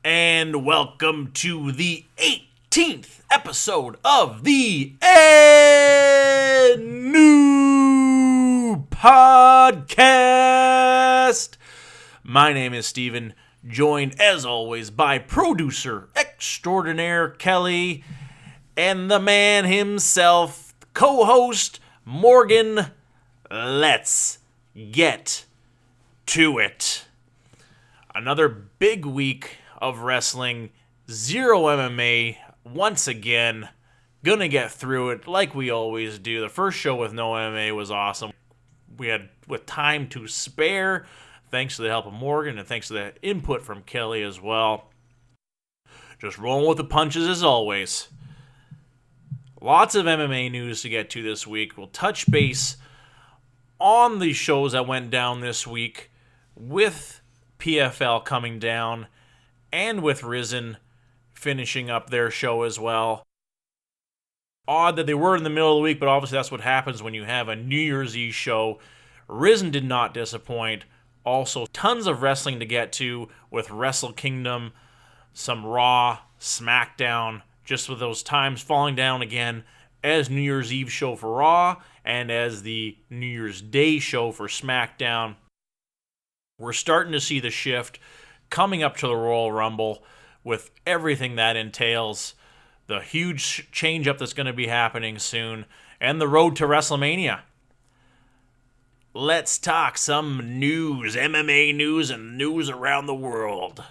and welcome to the 18th episode of the New Podcast. My name is Steven, joined as always by producer extraordinaire Kelly and the man himself, co-host Morgan. Let's get to it. Another big week of wrestling, zero MMA once again. Gonna get through it like we always do. The first show with no MMA was awesome. We had with time to spare, thanks to the help of Morgan and thanks to the input from Kelly as well. Just rolling with the punches as always. Lots of MMA news to get to this week. We'll touch base on the shows that went down this week with PFL coming down and with Risen finishing up their show as well. Odd that they were in the middle of the week, but obviously that's what happens when you have a New Year's Eve show. Risen did not disappoint. Also, tons of wrestling to get to with Wrestle Kingdom, some Raw, SmackDown, just with those times falling down again as New Year's Eve show for Raw and as the New Year's Day show for SmackDown. We're starting to see the shift coming up to the Royal Rumble with everything that entails, the huge change-up that's going to be happening soon, and the road to WrestleMania. Let's talk some news, MMA news, and news around the world.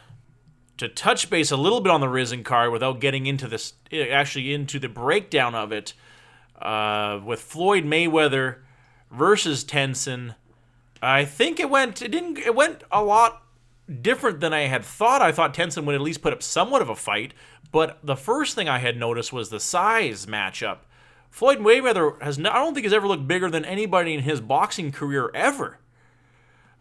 To touch base a little bit on the Risen card without getting into this, actually into the breakdown of it, with Floyd Mayweather versus Tenson. I think it went a lot different than I had thought. I thought Tenson would at least put up somewhat of a fight, but the first thing I had noticed was the size matchup. Floyd Mayweather I don't think has ever looked bigger than anybody in his boxing career ever.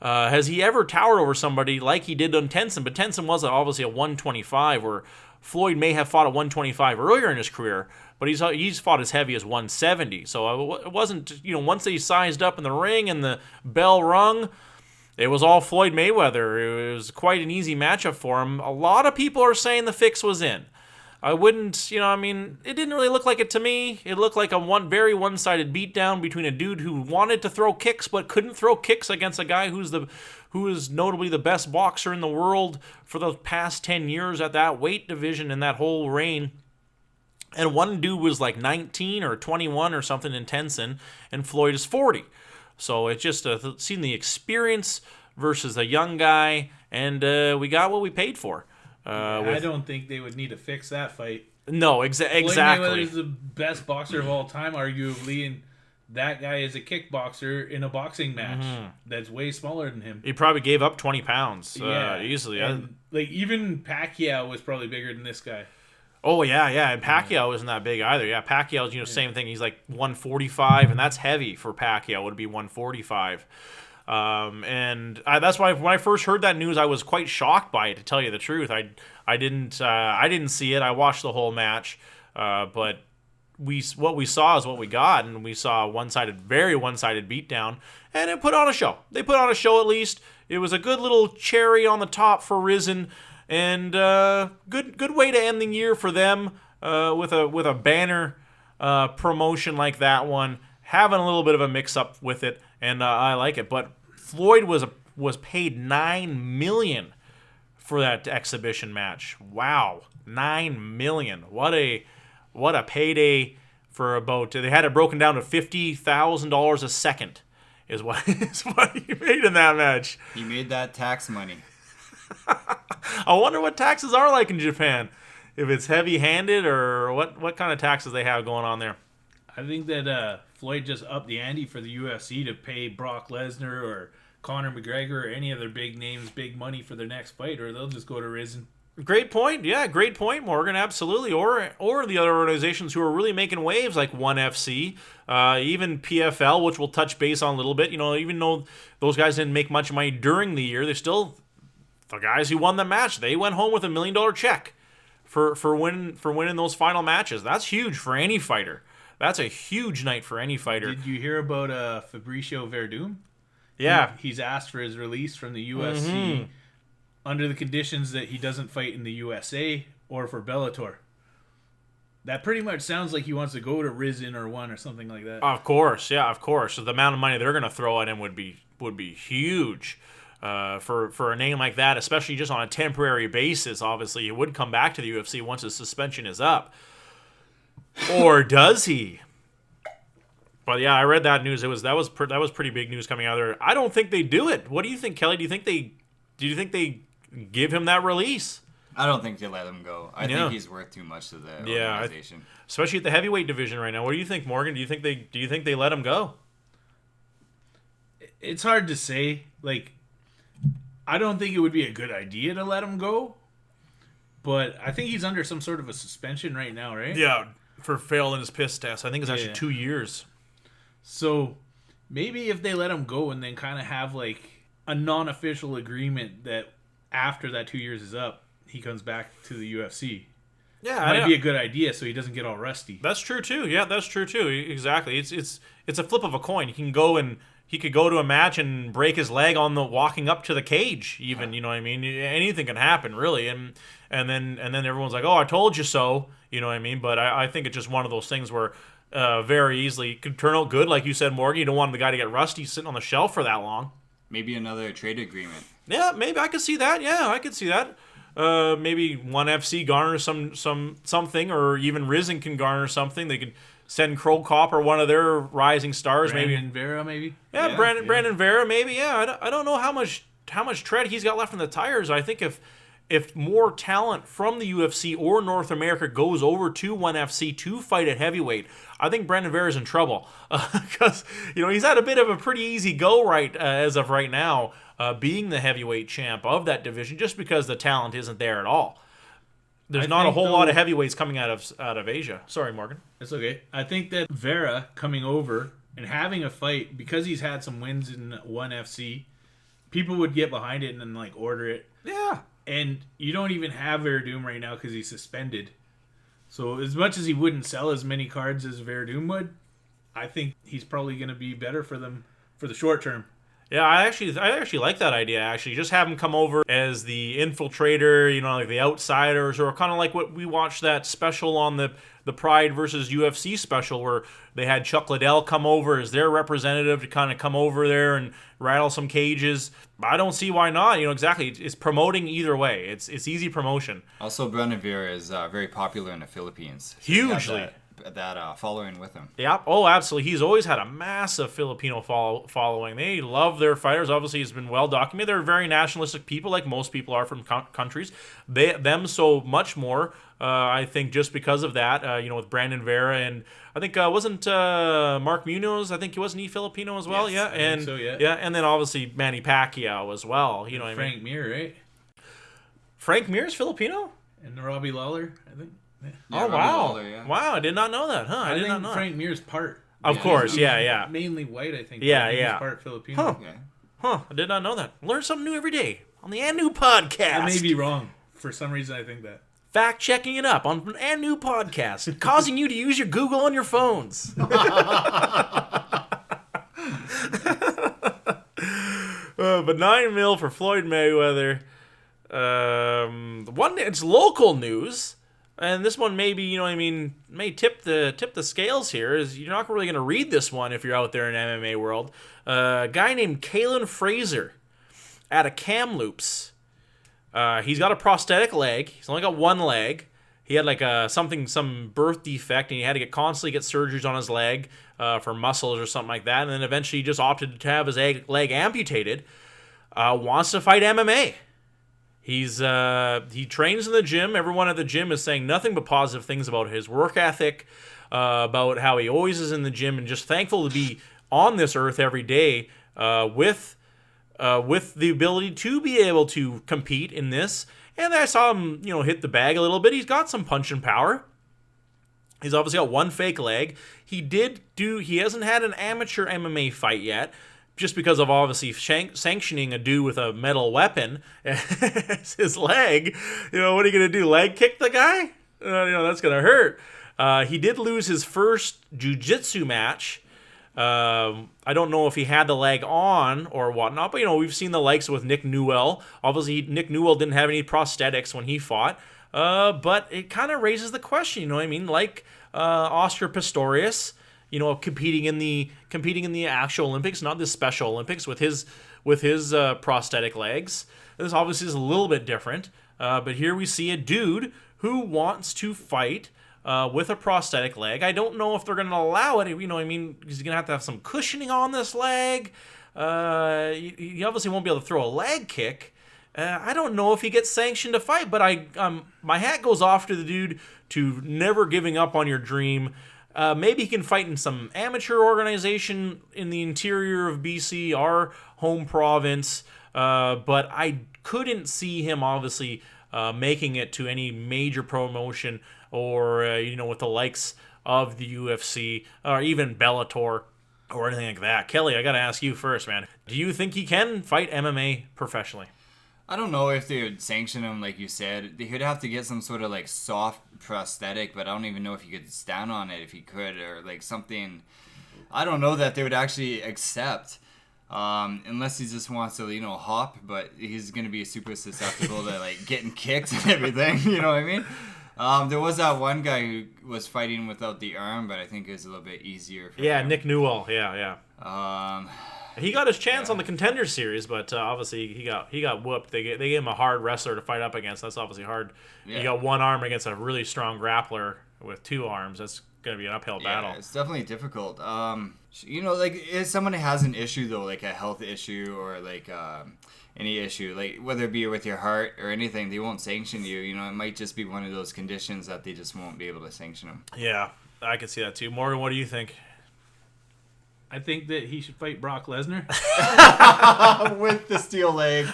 Has he ever towered over somebody like he did on Tenson? But Tenson was obviously a 125, where Floyd may have fought a 125 earlier in his career, but he's fought as heavy as 170. So it wasn't, once they sized up in the ring and the bell rung, it was all Floyd Mayweather. It was quite an easy matchup for him. A lot of people are saying the fix was in. I wouldn't, it didn't really look like it to me. It looked like a very one-sided beatdown between a dude who wanted to throw kicks but couldn't throw kicks against a guy who is notably the best boxer in the world for the past 10 years at that weight division in that whole reign. And one dude was like 19 or 21 or something in Tenson, and Floyd is 40. So it's just seeing the experience versus a young guy, and we got what we paid for. I don't think they would need to fix that fight. No, exactly. Floyd Mayweather is the best boxer of all time, arguably, and that guy is a kickboxer in a boxing match that's way smaller than him. He probably gave up 20 pounds easily. And, even Pacquiao was probably bigger than this guy. Oh, yeah, and Pacquiao wasn't that big either. Yeah, Pacquiao's, same thing. He's like 145, and that's heavy for Pacquiao. Would be 145. That's why when I first heard that news, I was quite shocked by it, to tell you the truth. I didn't see it. I watched the whole match, but what we saw is what we got, and we saw a very one-sided beatdown, and it put on a show. They put on a show at least. It was a good little cherry on the top for Risen. And good way to end the year for them with a banner promotion like that one, having a little bit of a mix-up with it, and I like it. But Floyd was paid $9 million for that exhibition match. Wow, $9 million! What a payday for about. They had it broken down to $50,000 a second is what he made in that match. He made that tax money. I wonder what taxes are like in Japan. If it's heavy-handed or what kind of taxes they have going on there. I think that Floyd just upped the ante for the UFC to pay Brock Lesnar or Conor McGregor or any other big names big money for their next fight, or they'll just go to Risen. Great point. Yeah, great point, Morgan. Absolutely. Or the other organizations who are really making waves like ONE FC, even PFL, which we'll touch base on a little bit. Even though those guys didn't make much money during the year, they're still the guys who won the match. They went home with $1 million check for winning those final matches. That's huge for any fighter. That's a huge night for any fighter. Did you hear about Fabricio Verdum? Yeah. He's asked for his release from the UFC. under the conditions that he doesn't fight in the USA or for Bellator. That pretty much sounds like he wants to go to Rizin or One or something like that. Of course, yeah, of course. So the amount of money they're going to throw at him would be huge for a name like that, especially just on a temporary basis. Obviously, he would come back to the UFC once his suspension is up, or does he? But yeah, I read that news. That was pretty big news coming out of there. I don't think they do it. What do you think, Kelly? Do you think they give him that release? I don't think they let him go. I think he's worth too much to the organization. Especially at the heavyweight division right now. What do you think, Morgan? Do you think they let him go? It's hard to say. Like, I don't think it would be a good idea to let him go. But I think he's under some sort of a suspension right now, right? Yeah, for failing his piss test. I think it's actually 2 years. So maybe if they let him go and then kind of have like a non-official agreement that after that 2 years is up, he comes back to the UFC. Yeah, might be a good idea so he doesn't get all rusty. That's true too. Yeah, that's true too. Exactly. It's a flip of a coin. He could go to a match and break his leg on the walking up to the cage. Even, you know what I mean? Anything can happen, really. And then everyone's like, "Oh, I told you so." You know what I mean? But I think it's just one of those things where very easily could turn out good, like you said, Morgan. You don't want the guy to get rusty sitting on the shelf for that long. Maybe another trade agreement. Yeah, maybe I could see that. Yeah, I could see that. Maybe One FC garners something, or even Rizin can garner something. They could send Crow Cop or one of their rising stars, Brandon Vera, maybe. Yeah, Brandon Vera, maybe. Yeah, I don't know how much tread he's got left in the tires. I think if more talent from the UFC or North America goes over to One FC to fight at heavyweight, I think Brandon Vera's in trouble because he's had a bit of a pretty easy go as of right now. Being the heavyweight champ of that division, just because the talent isn't there at all. There's not a whole lot of heavyweights coming out of Asia. Sorry, Morgan. It's okay. I think that Vera coming over and having a fight, because he's had some wins in One FC, people would get behind it and then like order it. Yeah. And you don't even have Verdum right now because he's suspended. So as much as he wouldn't sell as many cards as Verdum would, I think he's probably going to be better for them for the short term. Yeah, I actually like that idea. Actually, just have him come over as the infiltrator, like the outsiders, or kind of like what we watched that special on the Pride versus UFC special, where they had Chuck Liddell come over as their representative to kind of come over there and rattle some cages. I don't see why not. Exactly. It's promoting either way. It's easy promotion. Also, Brandon Vera is very popular in the Philippines. So hugely. That following with him. Yeah. Oh, absolutely. He's always had a massive Filipino following. They love their fighters. Obviously, he's been well documented. They're very nationalistic people, like most people are from countries. Them so much more. I think just because of that, with Brandon Vera, and I think wasn't Mark Munoz. I think wasn't he Filipino as well? Yes, yeah, and so, yeah. Yeah, and then obviously Manny Pacquiao as well. You know what I mean? Frank Mir, right? Frank Mir's Filipino? And Robbie Lawler, I think. Yeah. Yeah, Oh wow! Lawler, yeah. Wow, I did not know that. Huh? I did not know. Frank Mir's part. Of course, he's yeah. Mainly white, I think. Yeah, but yeah. He's part Filipino. Huh. Yeah. Huh? I did not know that. Learn something new every day on the And New Podcast. I may be wrong. For some reason, I think that. Fact checking it up on an And New Podcast, causing you to use your Google on your phones. But $9 million for Floyd Mayweather. It's local news, and this one maybe may tip the scales here. Is you're not really going to read this one if you're out there in MMA world. A guy named Kalen Fraser out of Kamloops. He's got a prosthetic leg. He's only got one leg. He had like some birth defect, and he had to constantly get surgeries on his leg for muscles or something like that. And then eventually he just opted to have his leg amputated. Wants to fight MMA. He trains in the gym. Everyone at the gym is saying nothing but positive things about his work ethic, about how he always is in the gym, and just thankful to be on this earth every day with the ability to be able to compete in this. And I saw him, hit the bag a little bit. He's got some punching power. He's obviously got one fake leg. He hasn't had an amateur MMA fight yet, just because of obviously sanctioning a dude with a metal weapon as his leg. What are you going to do? Leg kick the guy? That's going to hurt. He did lose his first jiu-jitsu match I don't know if he had the leg on or whatnot, but we've seen the likes with Nick Newell. Obviously, Nick Newell didn't have any prosthetics when he fought, but it kind of raises the question. Like Oscar Pistorius, competing in the actual Olympics, not the Special Olympics, with his prosthetic legs. This obviously is a little bit different, but here we see a dude who wants to fight with a prosthetic leg. I don't know if they're going to allow it. He's going to have some cushioning on this leg. He obviously won't be able to throw a leg kick. I don't know if he gets sanctioned to fight, but my hat goes off to the dude to never giving up on your dream. Maybe he can fight in some amateur organization in the interior of BC, our home province, but I couldn't see him obviously making it to any major promotion or with the likes of the UFC or even Bellator or anything like that. Kelly, I got to ask you first, man. Do you think he can fight MMA professionally? I don't know if they would sanction him, like you said. They could have to get some sort of like soft prosthetic, but I don't even know if he could stand on it if he could, or like something. I don't know that they would actually accept, unless he just wants to, hop. But he's gonna be super susceptible to like getting kicked and everything. You know what I mean? There was that one guy who was fighting without the arm, but I think it was a little bit easier for him. Nick Newell. Yeah. He got his chance on the Contender Series, but obviously he got whooped. They gave him a hard wrestler to fight up against. That's obviously hard. Yeah. You got one arm against a really strong grappler with two arms. That's going to be an uphill battle. It's definitely difficult. Like if someone has an issue though, like a health issue or like any issue, like whether it be with your heart or anything, they won't sanction you. It might just be one of those conditions that they just won't be able to sanction them. Yeah, I can see that too. Morgan, what do you think? I think that he should fight Brock Lesnar. With the steel leg.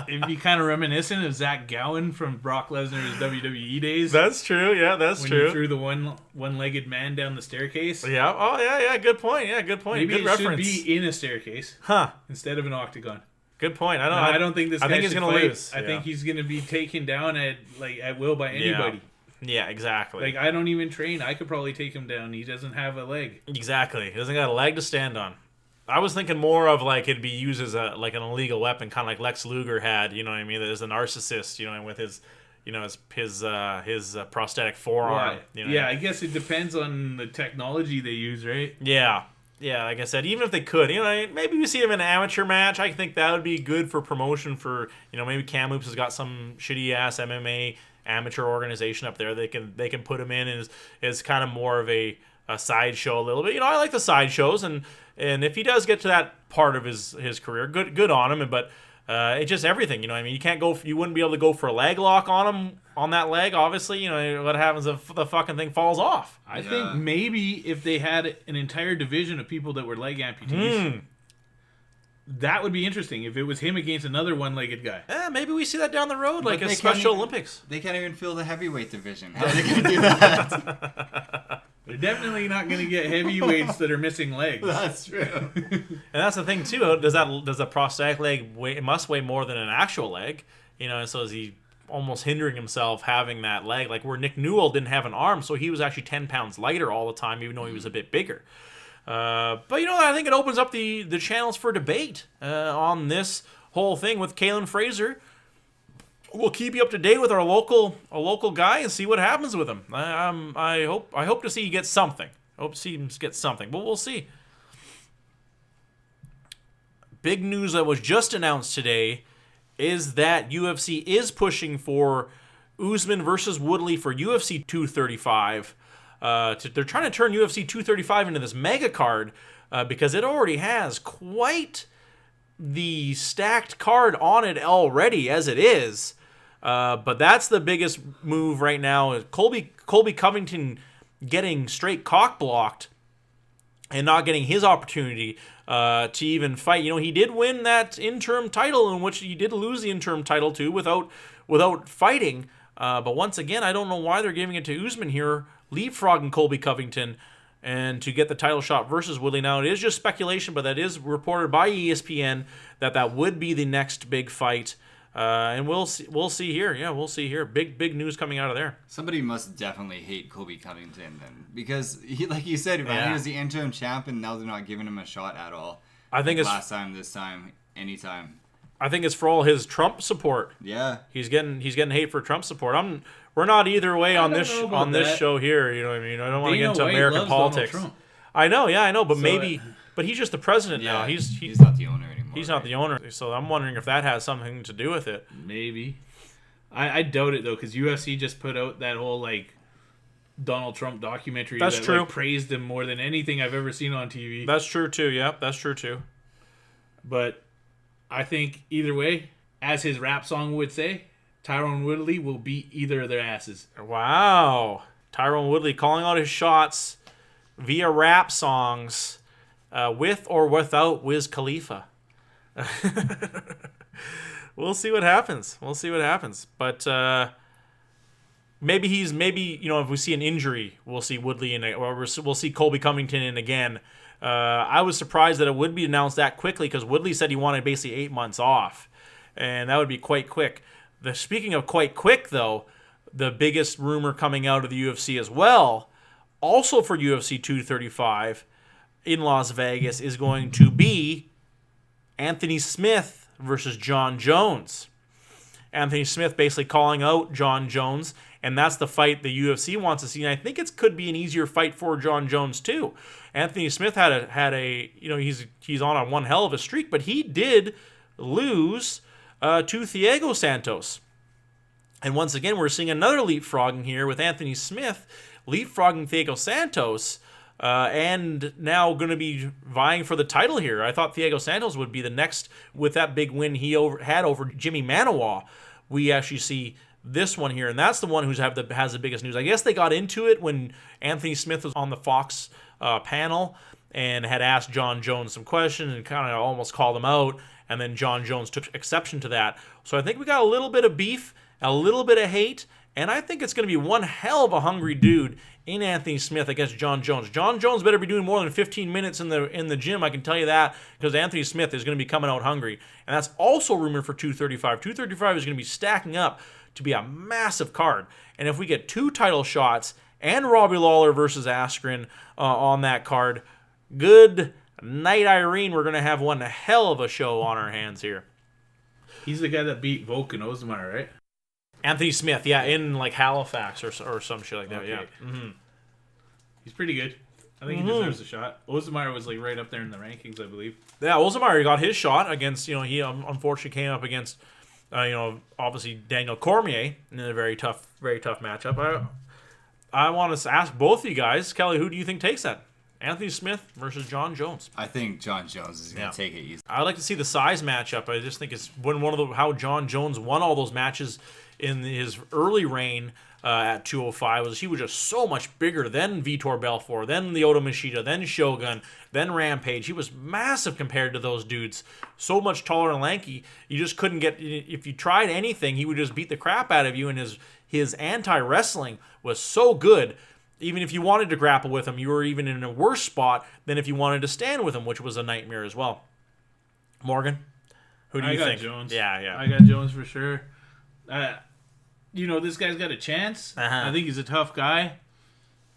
It'd be kind of reminiscent of Zach Gowen from Brock Lesnar's WWE days. That's true. Yeah, that's true. When he threw the one-legged man down the staircase. Yeah. Oh, yeah. Good point. Yeah, good point. Maybe good it reference. Should be in a staircase. Instead of an octagon. Good point. I don't think this guy he's going to lose. I think he's going to be taken down at will by anybody. Yeah, exactly. Like, I don't even train. I could probably take him down. He doesn't have a leg. Exactly. He doesn't got a leg to stand on. I was thinking more of like it'd be used as an illegal weapon, kind of like Lex Luger had. You know what I mean? As a narcissist, with his, his prosthetic forearm. Yeah, I guess it depends on the technology they use, right? Yeah. Yeah, like I said, even if they could, maybe we see him in an amateur match. I think that would be good for promotion for, maybe Kamloops has got some shitty ass MMA amateur organization up there. They can put him in as kind of more of a sideshow a little bit. I like the sideshows, and if he does get to that part of his career, good on him. But it's just everything. You can't go. You wouldn't be able to go for a leg lock on him on that leg. Obviously, what happens if the fucking thing falls off? I think maybe if they had an entire division of people that were leg amputees. That would be interesting if it was him against another one-legged guy. Yeah, maybe we see that down the road, like a Special Olympics. They can't even fill the heavyweight division. How are they going to do that? They're definitely not going to get heavyweights that are missing legs. That's true. And that's the thing too. Does a prosthetic leg weigh? It must weigh more than an actual leg. And so is he almost hindering himself having that leg? Like where Nick Newell didn't have an arm, so he was actually 10 pounds lighter all the time, even though he was a bit bigger. But I think it opens up the channels for debate on this whole thing with Kalen Fraser. We'll keep you up to date with our local guy and see what happens with him. I hope to see he gets something. I hope to see him get something, but we'll see. Big news that was just announced today is that UFC is pushing for Usman versus Woodley for UFC 235. They're trying to turn UFC 235 into this mega card because it already has quite the stacked card on it already as it is. But that's the biggest move right now. Colby Covington getting straight cock blocked and not getting his opportunity to even fight. He did win that interim title, in which he did lose the interim title to without fighting. But once again, I don't know why they're giving it to Usman here, leapfrogging Colby Covington, and to get the title shot versus Woodley. Now, it is just speculation, but that is reported by ESPN that would be the next big fight And we'll see here. Yeah, we'll see here. Big news coming out of there. Somebody must definitely hate Colby Covington then, because he, like you said, man, he was the interim champ, and now they're not giving him a shot at all. I think it's last time, this time, anytime. I think it's for all his Trump support. Yeah, he's getting hate for Trump support. We're not either way on this show here. You know what I mean? I don't want to get into American politics. I know, but but he's just the president now. He's not the owner anymore. He's not the owner, so I'm wondering if that has something to do with it. Maybe. I doubt it though, because UFC just put out that whole like Donald Trump documentary. That's true. Like, praised him more than anything I've ever seen on TV. That's true too. Yeah, that's true too. But I think either way, as his rap song would say, Tyron Woodley will beat either of their asses. Wow, Tyron Woodley calling out his shots via rap songs, with or without Wiz Khalifa. We'll see what happens. But maybe if we see an injury, we'll see Woodley or we'll see Colby Covington in again. I was surprised that it would be announced that quickly, because Woodley said he wanted basically 8 months off, and that would be quite quick. Speaking of quite quick, though, the biggest rumor coming out of the UFC as well, also for UFC 235 in Las Vegas, is going to be Anthony Smith versus John Jones. Anthony Smith basically calling out John Jones, and that's the fight the UFC wants to see. And I think it could be an easier fight for John Jones too. Anthony Smith had a he's on one hell of a streak, but he did lose to Thiago Santos. And once again, we're seeing another leapfrogging here with Anthony Smith leapfrogging Thiago Santos. And now going to be vying for the title here. I thought Thiago Santos would be the next with that big win he had over Jimmy Manawa. We actually see this one here, and that's the one has the biggest news. I guess they got into it when Anthony Smith was on the Fox panel and had asked John Jones some questions and kind of almost called him out, and then John Jones took exception to that. So I think we got a little bit of beef, a little bit of hate, and I think it's going to be one hell of a hungry dude in Anthony Smith against John Jones. John Jones better be doing more than 15 minutes in the gym, I can tell you that, because Anthony Smith is going to be coming out hungry. And that's also rumored for 235. 235 is going to be stacking up to be a massive card. And if we get 2 title shots and Robbie Lawler versus Askren on that card, good night, Irene. We're going to have one hell of a show on our hands here. He's the guy that beat Volkan Ozdemir, right? Anthony Smith, yeah, in like Halifax or some shit like that, okay. Yeah. Mm-hmm. He's pretty good. I think he deserves a shot. Ozdemir was like right up there in the rankings, I believe. Yeah, Ozdemir got his shot against, he unfortunately came up against, obviously Daniel Cormier in a very tough matchup. I want to ask both of you guys, Kelly, who do you think takes that? Anthony Smith versus John Jones. I think John Jones is going to take it easy. I'd like to see the size matchup. I just think it's how John Jones won all those matches in his early reign at 205 he was just so much bigger than Vitor Belfort, then Lyoto Machida, then Shogun, then Rampage. He was massive compared to those dudes. So much taller and lanky. You just couldn't get, if you tried anything, he would just beat the crap out of you, and his anti-wrestling was so good. Even if you wanted to grapple with him, you were even in a worse spot than if you wanted to stand with him, which was a nightmare as well. Morgan, who do you think? I got Jones. Yeah. I got Jones for sure. This guy's got a chance. Uh-huh. I think he's a tough guy.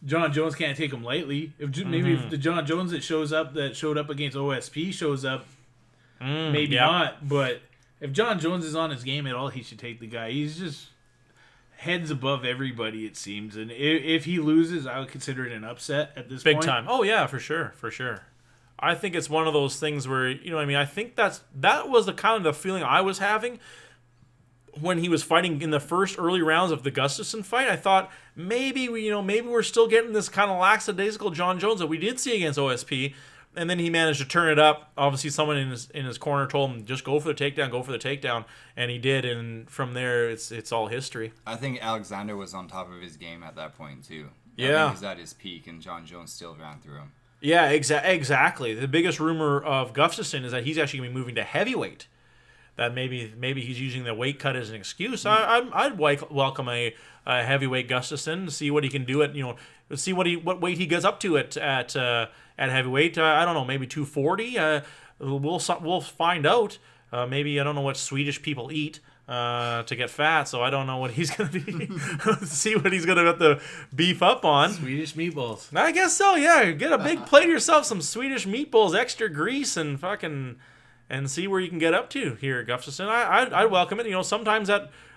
John Jones can't take him lightly. If the John Jones that showed up against OSP shows up, maybe not. But if John Jones is on his game at all, he should take the guy. He's just heads above everybody, it seems. And if he loses, I would consider it an upset at this point. Big time. Oh yeah, for sure. I think it's one of those things where I think that was the kind of the feeling I was having when he was fighting in the first early rounds of the Gustafsson fight. I thought maybe we're still getting this kind of lackadaisical John Jones that we did see against OSP, and then he managed to turn it up. Obviously, someone in his corner told him just go for the takedown, and he did. And from there, it's all history. I think Alexander was on top of his game at that point too. Yeah, I think he was at his peak, and John Jones still ran through him. Yeah, exactly. The biggest rumor of Gustafsson is that he's actually going to be moving to heavyweight. That maybe he's using the weight cut as an excuse. I'd welcome a heavyweight Gustafsson to see what he can do see what weight he gets up to at heavyweight. I don't know, maybe 240. We'll find out. Maybe I don't know what Swedish people eat, to get fat, so I don't know what he's going to be. See what he's going to have to beef up on. Swedish meatballs. I guess so, yeah. Get a big plate of yourself, some Swedish meatballs, extra grease, and see where you can get up to here at Gustafsson. I'd welcome it. Sometimes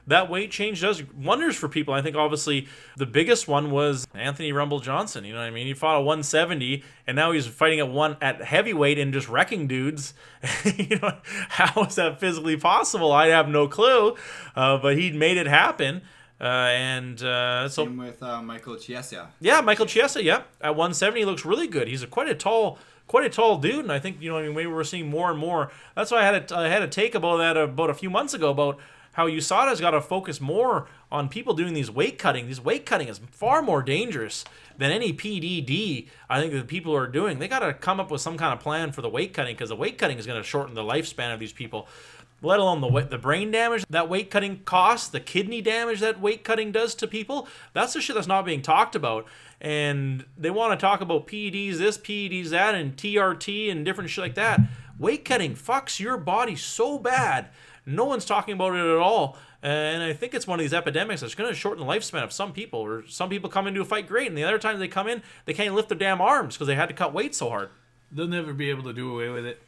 that weight change does wonders for people. I think obviously the biggest one was Anthony Rumble Johnson. You know what I mean? He fought at 170, and now he's fighting at heavyweight and just wrecking dudes. How is that physically possible? I have no clue, but he made it happen. Same with Michael Chiesa. Yeah, Michael Chiesa. Yeah, at 170, he looks really good. He's quite a tall dude, and I think maybe we're seeing more and more. That's why I had a take about that about a few months ago about how USADA's got to focus more on people doing these weight cutting. This weight cutting is far more dangerous than any PDD I think that people are doing. They got to come up with some kind of plan for the weight cutting, because the weight cutting is going to shorten the lifespan of these people, let alone the brain damage that weight cutting costs, the kidney damage that weight cutting does to people. That's the shit that's not being talked about. And they want to talk about PEDs this, PEDs that, and TRT and different shit like that. Weight cutting fucks your body so bad. No one's talking about it at all. And I think it's one of these epidemics that's going to shorten the lifespan of some people. Or some people come into a fight great, and the other times they come in, they can't lift their damn arms because they had to cut weight so hard. They'll never be able to do away with it.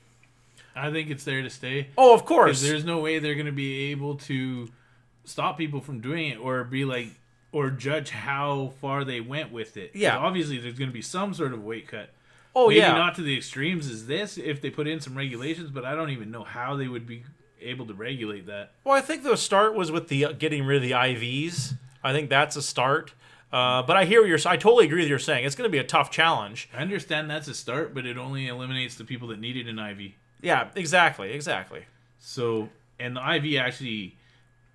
I think it's there to stay. Oh, of course. There's no way they're going to be able to stop people from doing it or judge how far they went with it. Yeah. Obviously, there's going to be some sort of weight cut. Oh, Maybe yeah. not to the extremes as this if they put in some regulations, but I don't even know how they would be able to regulate that. Well, I think the start was with the getting rid of the IVs. I think that's a start. But I hear I totally agree with what you're saying. It's going to be a tough challenge. I understand that's a start, but it only eliminates the people that needed an IV. Yeah, exactly. So, and the IV actually,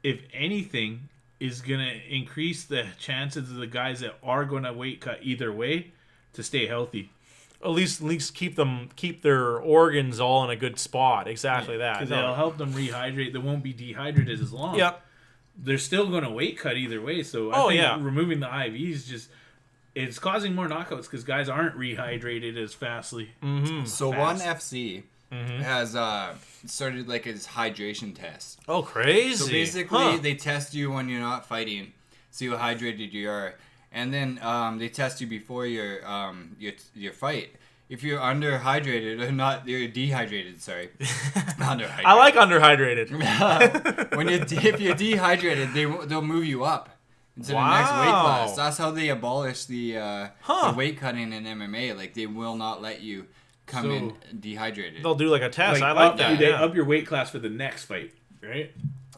if anything, is going to increase the chances of the guys that are going to weight cut either way to stay healthy. At least keep their organs all in a good spot. Exactly that. Because it'll help them rehydrate. They won't be dehydrated as long. Yep. They're still going to weight cut either way. So I think removing the IVs it's causing more knockouts because guys aren't rehydrated as fastly. Mm-hmm. So ONE FC has started like his hydration test. Oh, crazy! So basically, they test you when you're not fighting, see how hydrated you are, and then they test you before your fight. If you're underhydrated or not, you're dehydrated. Sorry, underhydrated. I like underhydrated. If you're dehydrated, they'll move you up into the next weight class. That's how they abolish the weight cutting in MMA. Like they will not let you come in dehydrated. They'll do like a test. I like that. They up your weight class for the next fight, right?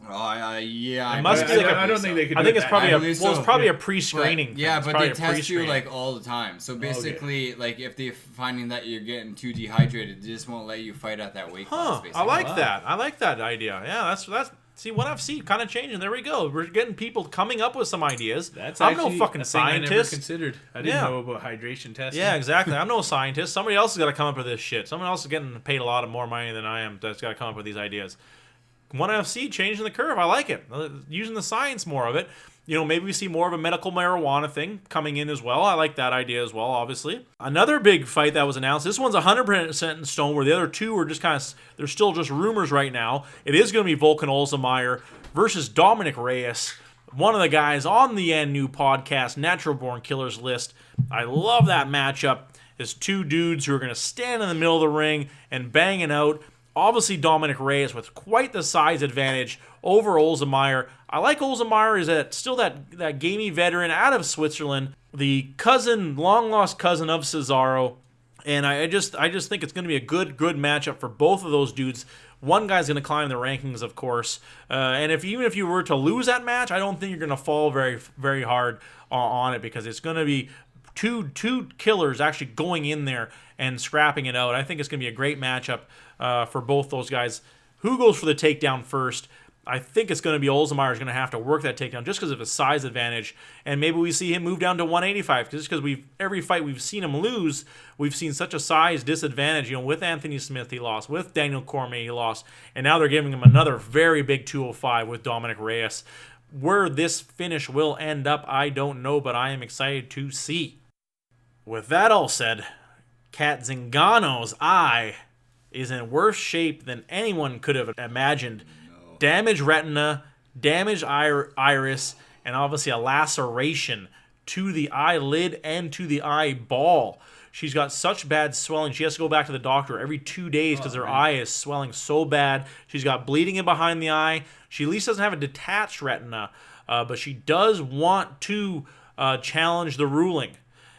Yeah. It must be like I don't think they could. I think it's probably it's probably a pre-screening. But they test you like all the time. So basically, like if they're finding that you're getting too dehydrated, they just won't let you fight at that weight class. Basically. I like that. I like that idea. Yeah, that's. See, ONE FC kind of changing. There we go. We're getting people coming up with some ideas. I'm no fucking scientist. I never considered. I didn't know about hydration testing. Yeah, exactly. I'm no scientist. Somebody else has got to come up with this shit. Someone else is getting paid a lot of more money than I am that's got to come up with these ideas. ONE FC changing the curve. I like it. Using the science more of it. Maybe we see more of a medical marijuana thing coming in as well. I like that idea as well, obviously. Another big fight that was announced. This one's 100% in stone, where the other two are just kind of, they're still just rumors right now. It is going to be Volkan Ozdemir versus Dominic Reyes, one of the guys on the NU podcast, Natural Born Killers list. I love that matchup. There's two dudes who are going to stand in the middle of the ring and bang it out. Obviously, Dominic Reyes with quite the size advantage over Ozdemir. I like Ozdemir is still that gamey veteran out of Switzerland, the long-lost cousin of Cesaro. And I just think it's going to be a good matchup for both of those dudes. One guy's going to climb the rankings, of course. And even if you were to lose that match, I don't think you're going to fall very, very hard on it, because it's going to be two killers actually going in there and scrapping it out. I think it's going to be a great matchup for both those guys. Who goes for the takedown first? I think it's going to be Ozdemir is going to have to work that takedown just because of his size advantage, and maybe we see him move down to 185 just because every fight we've seen him lose, we've seen such a size disadvantage. With Anthony Smith he lost, with Daniel Cormier he lost, and now they're giving him another very big 205 with Dominic Reyes. Where this finish will end up, I don't know, but I am excited to see. With that all said, Kat Zingano's eye is in worse shape than anyone could have imagined. Damaged retina, damaged iris, and obviously a laceration to the eyelid and to the eyeball. She's got such bad swelling. She has to go back to the doctor every 2 days because her eye is swelling so bad. She's got bleeding in behind the eye. She at least doesn't have a detached retina, but she does want to challenge the ruling.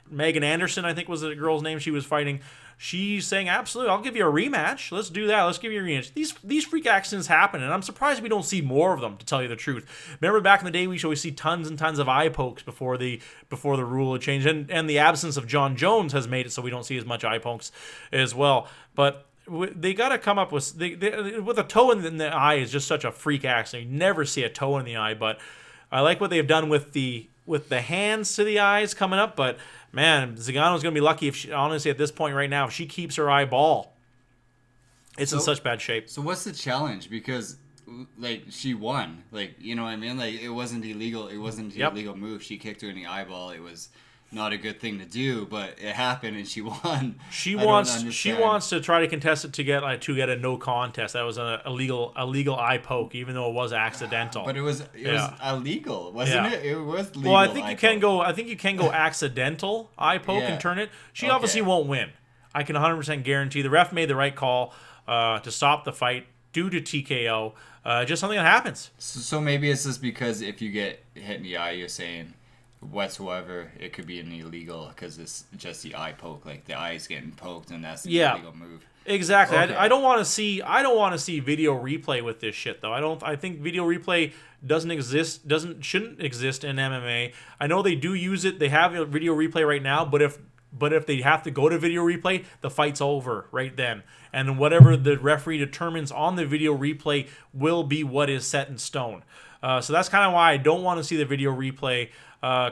Megan Anderson, I think was the girl's name she was fighting. She's saying, absolutely, I'll give you a rematch. Let's do that. Let's give you a rematch. These freak accidents happen, and I'm surprised we don't see more of them, to tell you the truth. Remember back in the day, we used to always see tons and tons of eye pokes before the rule had changed, and the absence of John Jones has made it so we don't see as much eye pokes as well. But they got to come up with with a toe in the eye is just such a freak accident. You never see a toe in the eye, but I like what they've done with the hands to the eyes coming up, but man, Zagano's going to be lucky if she, honestly, at this point right now, if she keeps her eyeball. It's in such bad shape. So what's the challenge? Because, like, she won. Like, you know what I mean? Like, it wasn't illegal. It wasn't an illegal move. She kicked her in the eyeball. It was not a good thing to do, but it happened and she won. She wants to try to contest it to get a no contest. That was a illegal eye poke, even though it was accidental. But it was illegal, wasn't it? It was legal. Well, I think you can go accidental eye poke and turn it. She obviously won't win. I can 100% guarantee the ref made the right call to stop the fight due to TKO. Just something that happens. So maybe it's just because if you get hit in the eye, you're saying whatsoever, it could be an illegal because it's just the eye poke, like the eye is getting poked, and that's the illegal move. Exactly. Okay. I don't want to see video replay with this shit though. I think video replay shouldn't exist in MMA. I know they do use it. They have a video replay right now, but if they have to go to video replay, the fight's over right then. And whatever the referee determines on the video replay will be what is set in stone. So that's kind of why I don't want to see the video replay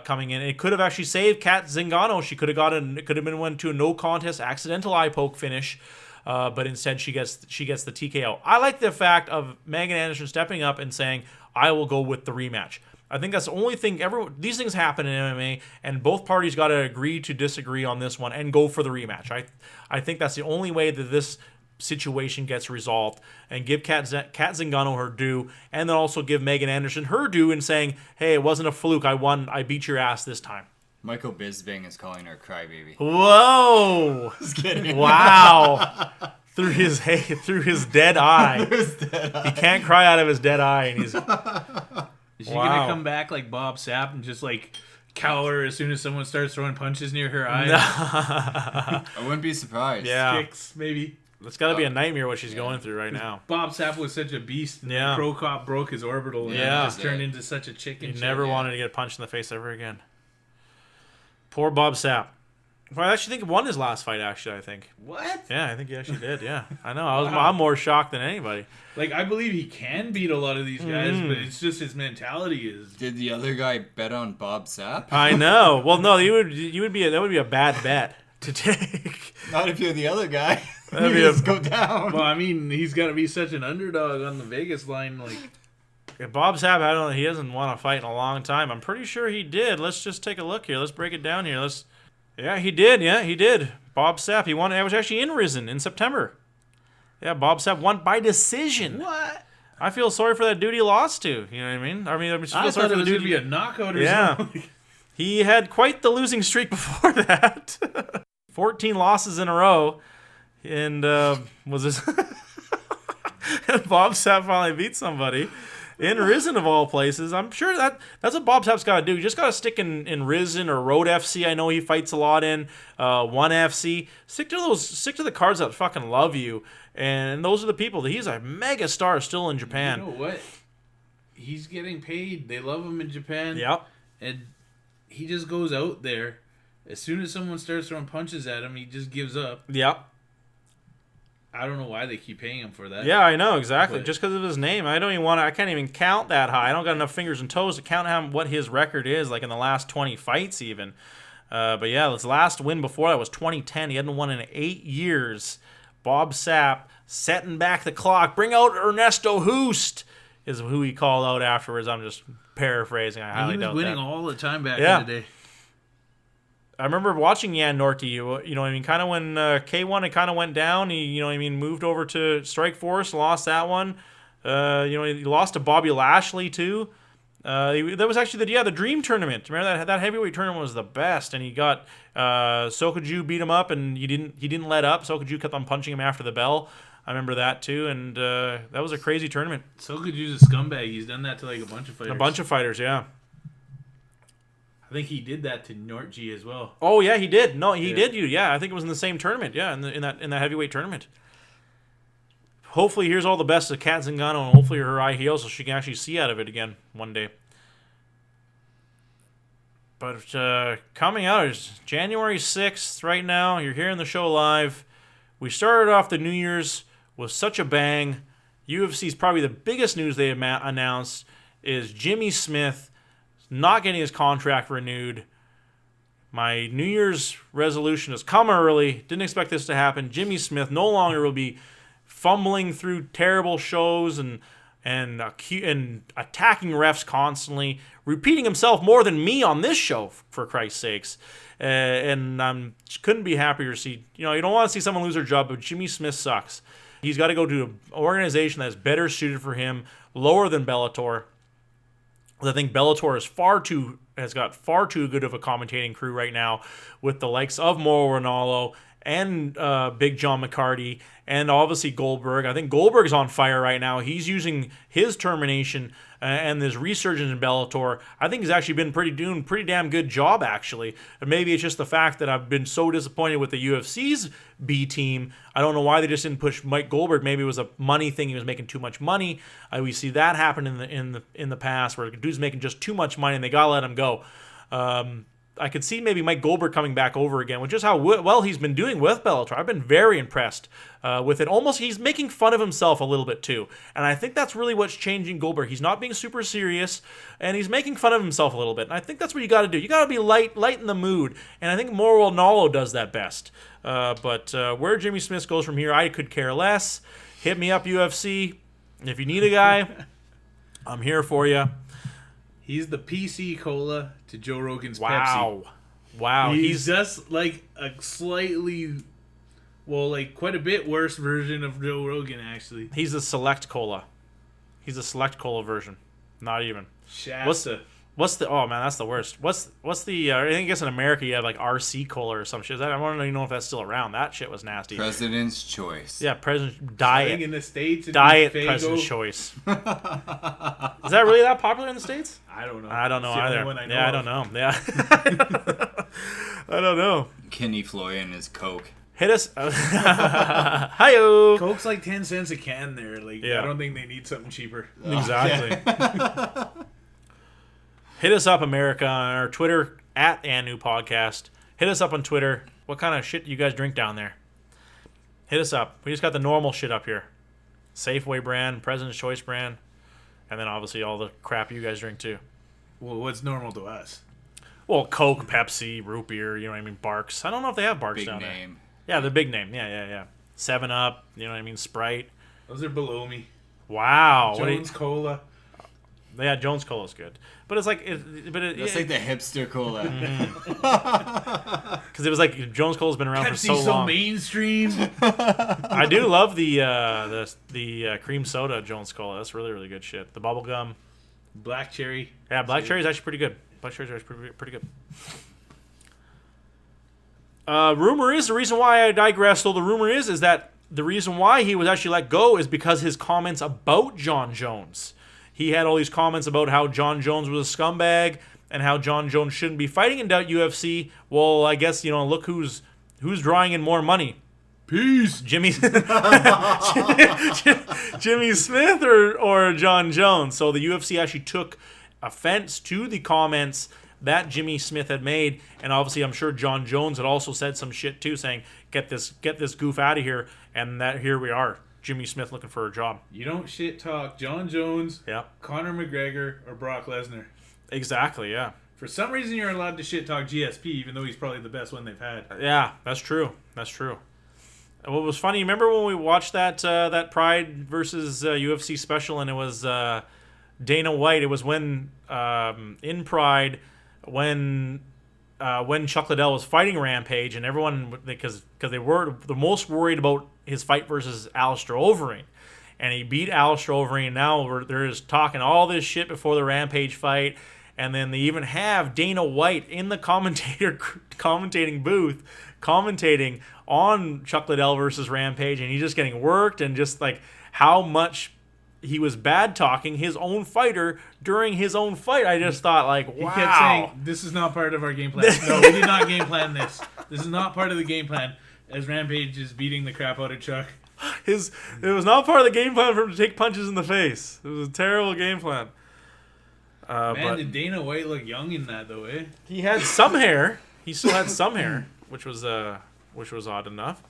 coming in. It could have actually saved Kat Zingano. She could have went to a no contest accidental eye poke finish, but instead she gets the TKO. I like the fact of Megan Anderson stepping up and saying, "I will go with the rematch." I think that's the only thing. These things happen in MMA, and both parties got to agree to disagree on this one and go for the rematch. I think that's the only way that this situation gets resolved, and give Kat Zingano her due, and then also give Megan Anderson her due in saying, "Hey, it wasn't a fluke. I won. I beat your ass this time." Michael Bisping is calling her a crybaby. Whoa! Just kidding. Wow! through his dead eye. He can't cry out of his dead eye, and he's. Is she gonna come back like Bob Sapp and just like cowl her as soon as someone starts throwing punches near her eye? I wouldn't be surprised. Yeah. Kicks, maybe. It's got to be a nightmare what she's going through right now. Bob Sapp was such a beast. And Pro Cop broke his orbital and just turned into such a chicken. He never wanted to get punched in the face ever again. Poor Bob Sapp. Well, I actually think he won his last fight, actually, I think. What? Yeah, I think he actually did, yeah. I know. I'm more shocked than anybody. Like, I believe he can beat a lot of these guys, but it's just his mentality is... Did the other guy bet on Bob Sapp? I know. Well, no, that would be a bad bet to take. Not if you're the other guy. That'd be go down. Well, I mean, he's got to be such an underdog on the Vegas line, like... If Bob Sapp, he hasn't won a fight in a long time. I'm pretty sure he did. Let's just take a look here. Let's break it down here. Yeah, he did. Yeah, he did. Bob Sapp, he won. It was actually in Risen in September. Yeah, Bob Sapp won by decision. What? I feel sorry for that dude he lost to. You know what I mean? I feel sorry for the dude. It was going to be a knockout or something. He had quite the losing streak before that. 14 losses in a row. And was this... and Bob Sapp finally beat somebody. In Risen of all places. I'm sure that's what Bob Sapp's got to do. You just got to stick in Risen or Road FC. I know he fights a lot in One FC. Stick to the cards that fucking love you. And those are the people. He's a mega star still in Japan. You know what? He's getting paid. They love him in Japan. Yep. And he just goes out there. As soon as someone starts throwing punches at him, he just gives up. Yep. I don't know why they keep paying him for that. Yeah, I know, exactly. Just because of his name. I can't even count that high. I don't got enough fingers and toes to count what his record is, like in the last 20 fights even. But yeah, his last win before that was 2010. He hadn't won in 8 years. Bob Sapp setting back the clock. Bring out Ernesto Hoost is who he called out afterwards. I'm just paraphrasing. I highly doubt that. He was winning all the time back in the day. I remember watching Yan Norte, you know what I mean, kind of when K1 it kind of went down, he, you know what I mean, moved over to Strikeforce, lost that one. He lost to Bobby Lashley too. That was actually the Dream Tournament. Remember that heavyweight tournament was the best, and he got Sokoju beat him up, and he didn't let up. Sokoju kept on punching him after the bell. I remember that too, and that was a crazy tournament. Sokoju's a scumbag. He's done that to like a bunch of fighters. A bunch of fighters, yeah. I think he did that to Nortji as well. Oh yeah, he did. No, he did. Yeah, I think it was in the same tournament. Yeah, in that heavyweight tournament. Hopefully, here's all the best of Kat Zingano, and hopefully her eye heals so she can actually see out of it again one day. But coming out is January 6th right now. You're hearing the show live. We started off the New Year's with such a bang. UFC's probably the biggest news they have announced is Jimmy Smith not getting his contract renewed. My New Year's resolution has come early. Didn't expect this to happen. Jimmy Smith no longer will be fumbling through terrible shows and attacking refs constantly, repeating himself more than me on this show, for Christ's sakes. And I couldn't be happier to see. You don't want to see someone lose their job, but Jimmy Smith sucks. He's got to go to an organization that's better suited for him, lower than Bellator. I think Bellator has got far too good of a commentating crew right now, with the likes of Mauro Ranallo and Big John McCarty, and obviously Goldberg. I think Goldberg's on fire right now. He's using his termination and his resurgence in Bellator. I think he's actually been doing pretty damn good job, actually. And maybe it's just the fact that I've been so disappointed with the UFC's B team. I don't know why they just didn't push Mike Goldberg. Maybe it was a money thing. He was making too much money. We see that happen in the past, where a dude's making just too much money and they gotta let him go. I could see maybe Mike Goldberg coming back over again, which is how well he's been doing with Bellator. I've been very impressed with it. Almost, he's making fun of himself a little bit too, and I think that's really what's changing Goldberg. He's not being super serious, and he's making fun of himself a little bit. And I think that's what you got to do. You got to be light in the mood, and I think Mauro Ranallo does that best. But where Jimmy Smith goes from here, I could care less. Hit me up, UFC. If you need a guy, I'm here for you. He's the PC Cola to Joe Rogan's Pepsi. Wow. He's just like a slightly, quite a bit worse version of Joe Rogan, actually. He's a Select Cola. He's a Select Cola version. Not even. Shasta. What's the? Oh man, that's the worst. What's the? I guess in America you have like RC Cola or some shit. I don't even know if that's still around. That shit was nasty. President's Choice. Yeah, President's Diet. I think in the States, Diet President's Choice. Is that really that popular in the States? I don't know. I don't know either. I don't know. Yeah. I don't know. Kenny Floyd and his Coke. Hit us. Hi-yo. Coke's like 10 cents a can there. I don't think they need something cheaper. Exactly. Hit us up, America, on our Twitter, @ANU Podcast. Hit us up on Twitter. What kind of shit do you guys drink down there? Hit us up. We just got the normal shit up here. Safeway brand, President's Choice brand, and then obviously all the crap you guys drink too. Well, what's normal to us? Well, Coke, Pepsi, root beer, you know what I mean? Barks. I don't know if they have Barks Big down name. there. Yeah, the big name. Yeah. 7-Up, you know what I mean? Sprite. Those are below me. Wow. Jones Cola. Yeah, Jones Cola's good. But it's like... That's like the hipster cola. Because it was like Jones Cola's been around for so long. So mainstream. I do love the cream soda Jones Cola. That's really, really good shit. The bubble gum. Black cherry. Yeah, black cherry is actually pretty good. Black cherry is actually pretty good. Rumor is, the reason why I digress, though, the rumor is that the reason why he was actually let go is because his comments about John Jones. He had all these comments about how John Jones was a scumbag and how John Jones shouldn't be fighting in UFC. Well, I guess, look who's drawing in more money. Peace. Jimmy Smith or John Jones. So the UFC actually took offense to the comments that Jimmy Smith had made, and obviously I'm sure John Jones had also said some shit too, saying get this goof out of here, and that here we are. Jimmy Smith looking for a job. You don't shit talk John Jones, Conor McGregor, or Brock Lesnar. Exactly, yeah. For some reason, you're allowed to shit talk GSP, even though he's probably the best one they've had. Yeah, that's true. What was funny, remember when we watched that Pride versus UFC special, and it was Dana White. It was when in Pride when Chuck Liddell was fighting Rampage, and everyone, because they were the most worried about his fight versus Alistair Overeem. and he beat Alistair Overeem. Now they're just talking all this shit before the Rampage fight, and then they even have Dana White in the commentating booth commentating on Chuck Liddell versus Rampage, and he's just getting worked, and just like how much he was bad talking his own fighter during his own fight. I just thought, like, wow. He kept saying, "This is not part of our game plan." No, we did not game plan this. This is not part of the game plan. As Rampage is beating the crap out of Chuck. It was not part of the game plan for him to take punches in the face. It was a terrible game plan. Man, did Dana White look young in that though, eh? He had some hair. He still had some hair, which was odd enough.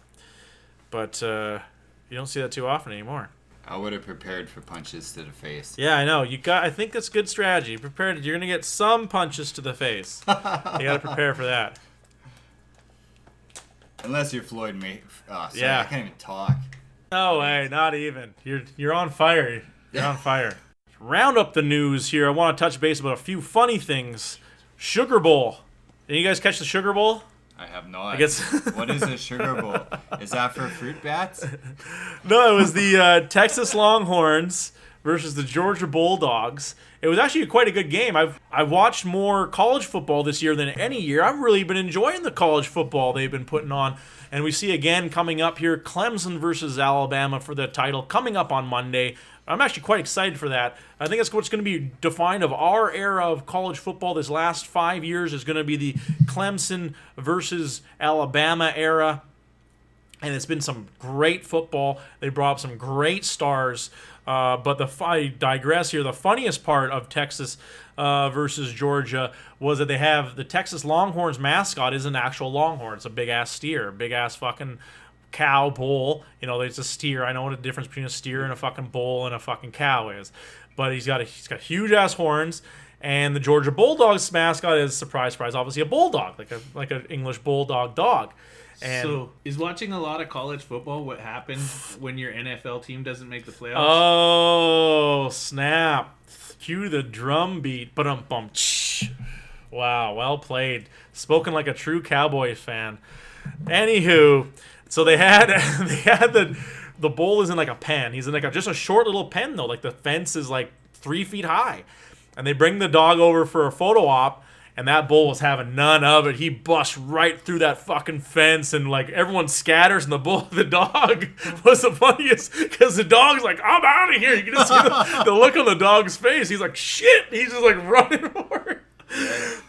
But you don't see that too often anymore. I would have prepared for punches to the face. Yeah, I know. I think that's good strategy. Prepared. You're gonna get some punches to the face. You gotta prepare for that. Unless you're Floyd May. Oh, sorry, Yeah. I can't even talk. No way, not even. You're on fire. You're on fire. Round up the news here. I want to touch base about a few funny things. Sugar Bowl. Did you guys catch the Sugar Bowl? I have not. I guess. What is a Sugar Bowl? Is that for fruit bats? No, it was the Texas Longhorns versus the Georgia Bulldogs. It was actually quite a good game. I've watched more college football this year than any year. I've really been enjoying the college football they've been putting on. And we see again coming up here, Clemson versus Alabama for the title coming up on Monday. I'm actually quite excited for that. I think that's what's going to be defined of our era of college football this last 5 years is going to be the Clemson versus Alabama era. And it's been some great football. They brought up some great stars. But I digress here. The funniest part of Texas versus Georgia was that they have the Texas Longhorns mascot is an actual longhorn. It's a big-ass steer, big-ass fucking cow bull. You know, there's a steer. I know what the difference between a steer and a fucking bull and a fucking cow is. But he's got huge-ass horns. And the Georgia Bulldogs mascot is, surprise, obviously a bulldog, like an English bulldog dog. And so, is watching a lot of college football what happens when your NFL team doesn't make the playoffs? Oh, snap. Cue the drum beat. Ba-dum-bum. Wow, well played. Spoken like a true Cowboys fan. Anywho, so they had the bull is in like a pen. He's in like just a short little pen though. Like the fence is like 3 feet high. And they bring the dog over for a photo op. And that bull was having none of it. He busts right through that fucking fence, and like everyone scatters, and the dog was the funniest because the dog's like, "I'm out of here." You can just see the look on the dog's face. He's like, "Shit!" He's just like running for it.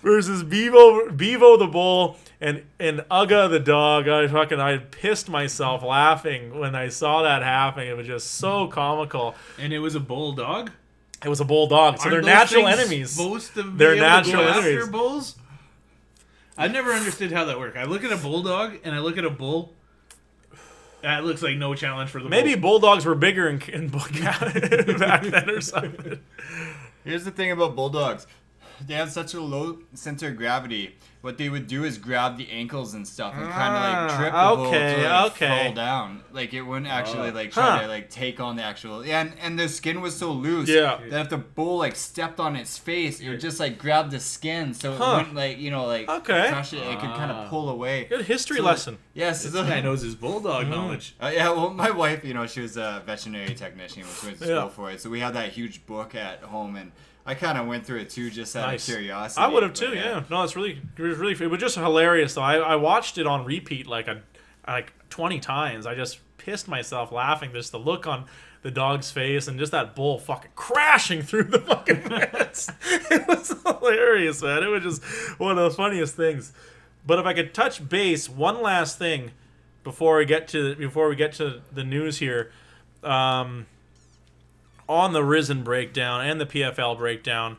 Versus Bevo the bull and Uga the dog. I pissed myself laughing when I saw that happening. It was just so comical. And it was a bulldog. It was a bulldog, so they're natural enemies. Supposed to be they're able natural to go enemies. after bulls? I've never understood how that works. I look at a bulldog and I look at a bull. That looks like no challenge for the Maybe bull. bulldogs were bigger in back then or something. Here's the thing about bulldogs. They have such a low center of gravity. What they would do is grab the ankles and stuff and kind of like trip the bull to fall down. Like it wouldn't actually like try to like take on the actual. Yeah, and the skin was so loose that if the bull like stepped on its face, it would just like grab the skin, so it wouldn't like crush it. It could kind of pull away. Good history lesson. Yes, this guy knows his bulldog knowledge. Yeah, well, my wife, she was a veterinary technician, which went to school for it, so we had that huge book at home and. I kind of went through it too, just out of curiosity. I would have too, yeah. No, it was just hilarious though. I watched it on repeat like 20 times. I just pissed myself laughing. Just the look on the dog's face and just that bull fucking crashing through the fucking fence. It was hilarious, man. It was just one of the funniest things. But if I could touch base, one last thing before we get to the news here. On the Risen breakdown and the PFL breakdown,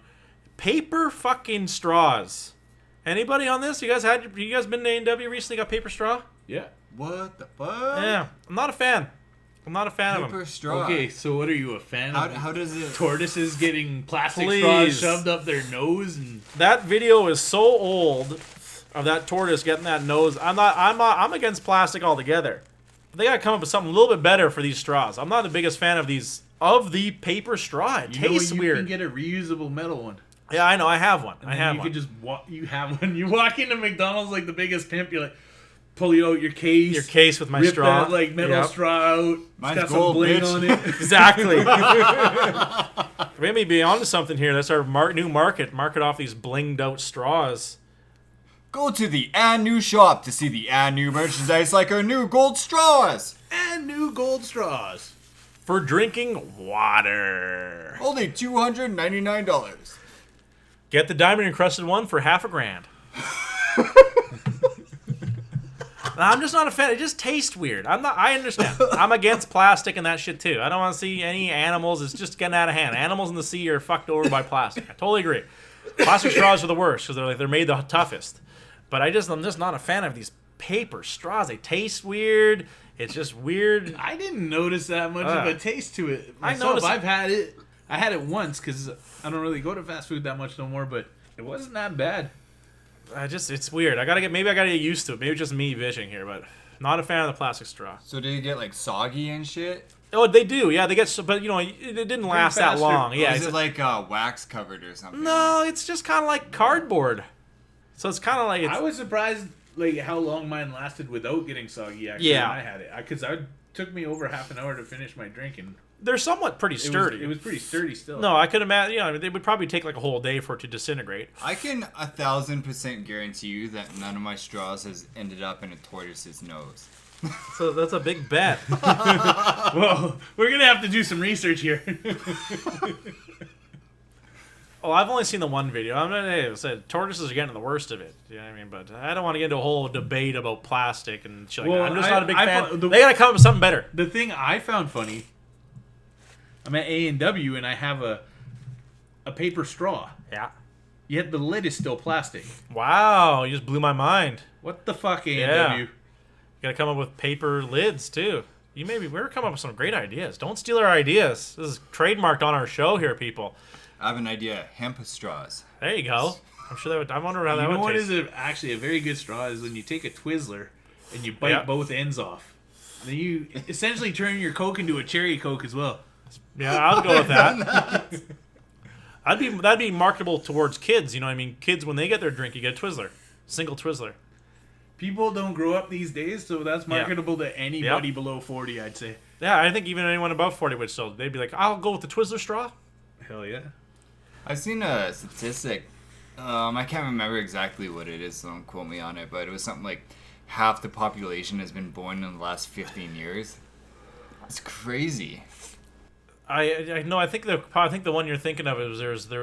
paper fucking straws. Anybody on this? You guys been to A&W recently? Got paper straw? Yeah. What the fuck? Yeah, I'm not a fan. I'm not a fan of them. Paper straw. Okay, so what are you, a fan of? How does it? Tortoises getting plastic straws shoved up their nose and that video is so old of that tortoise getting that nose. I'm against plastic altogether. They gotta come up with something a little bit better for these straws. I'm not the biggest fan of the paper straw. It tastes weird. You can get a reusable metal one. Yeah, I know. I have one. You could just you have one. You walk into McDonald's like the biggest pimp. You're like, pull you out your case. Your case with my rip straw. that, like, metal straw out. Mine's It's got gold, some bling bitch. on it. Exactly. Maybe be onto something here. That's our new market. Market off these blinged out straws. Go to the and new shop to see the and new merchandise like our new gold straws. And new gold straws. For drinking water. Only $299. Get the diamond encrusted one for $50,000. I'm just not a fan. It just tastes weird. I understand. I'm against plastic and that shit too. I don't want to see any animals. It's just getting out of hand. Animals in the sea are fucked over by plastic. I totally agree. Plastic straws are the worst because they're made the toughest. But I'm just not a fan of these paper straws. They taste weird. It's just weird. I didn't notice that much of a taste to it. I Myself, noticed I've had it. I had it once because I don't really go to fast food that much no more, but it wasn't that bad. It's weird. Maybe I gotta get used to it. Maybe it's just me bitching here, but not a fan of the plastic straw. So did you get like soggy and shit? Oh, they do. Yeah, they get. But it didn't last that faster. long. Yeah, Or is it like wax covered or something? no, it's just kind of like cardboard. So it's kind of like I was surprised like how long mine lasted without getting soggy. Actually, Yeah. when I had it, because it took me over half an hour to finish my drink, and they're somewhat pretty sturdy. It was pretty sturdy still. No, I could imagine. They would probably take like a whole day for it to disintegrate. I can 1,000% guarantee you that none of my straws has ended up in a tortoise's nose. So that's a big bet. Well, we're gonna have to do some research here. Well, I've only seen the one video. I said tortoises are getting the worst of it. You know what I mean? But I don't want to get into a whole debate about plastic and shit like Well, that. I'm just not a big fan. the- They gotta come up with something better. The thing I found funny, I'm at A&W and I have a paper straw, Yeah. yet the lid is still plastic. Wow, you just blew my mind. What the fuck, A&W? Yeah. You gotta come up with paper lids too. We're coming up with some great ideas. Don't steal our ideas. This is trademarked on our show here, people. I have an idea. Hemp straws. There you go. I'm sure that would. I wonder how that You know would what taste. is actually a very good straw is when you take a Twizzler and you bite Yeah. both ends off. Then you essentially turn your Coke into a cherry Coke as well. Yeah, I'll go with that. That'd be marketable towards kids. You know what I mean? Kids, when they get their drink, you get a Twizzler, single Twizzler. People don't grow up these days, so that's marketable to anybody Yep. below 40, I'd say. Yeah, I think even anyone above 40 would still. They'd be like, I'll go with the Twizzler straw. Hell yeah. I've seen a statistic. I can't remember exactly what it is, so don't quote me on it, but it was something like half the population has been born in the last 15 years. It's crazy. I know. I think the one you're thinking of is there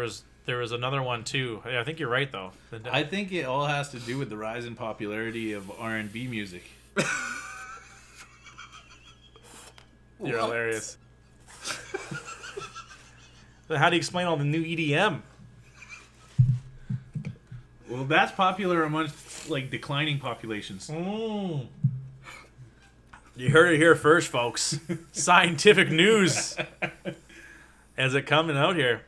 was another one too. Yeah, I think you're right though. I think it all has to do with the rise in popularity of R&B music. You're hilarious. Then how do you explain all the new EDM? Well, that's popular amongst like declining populations. You heard it here first, folks. Scientific news as it coming out here.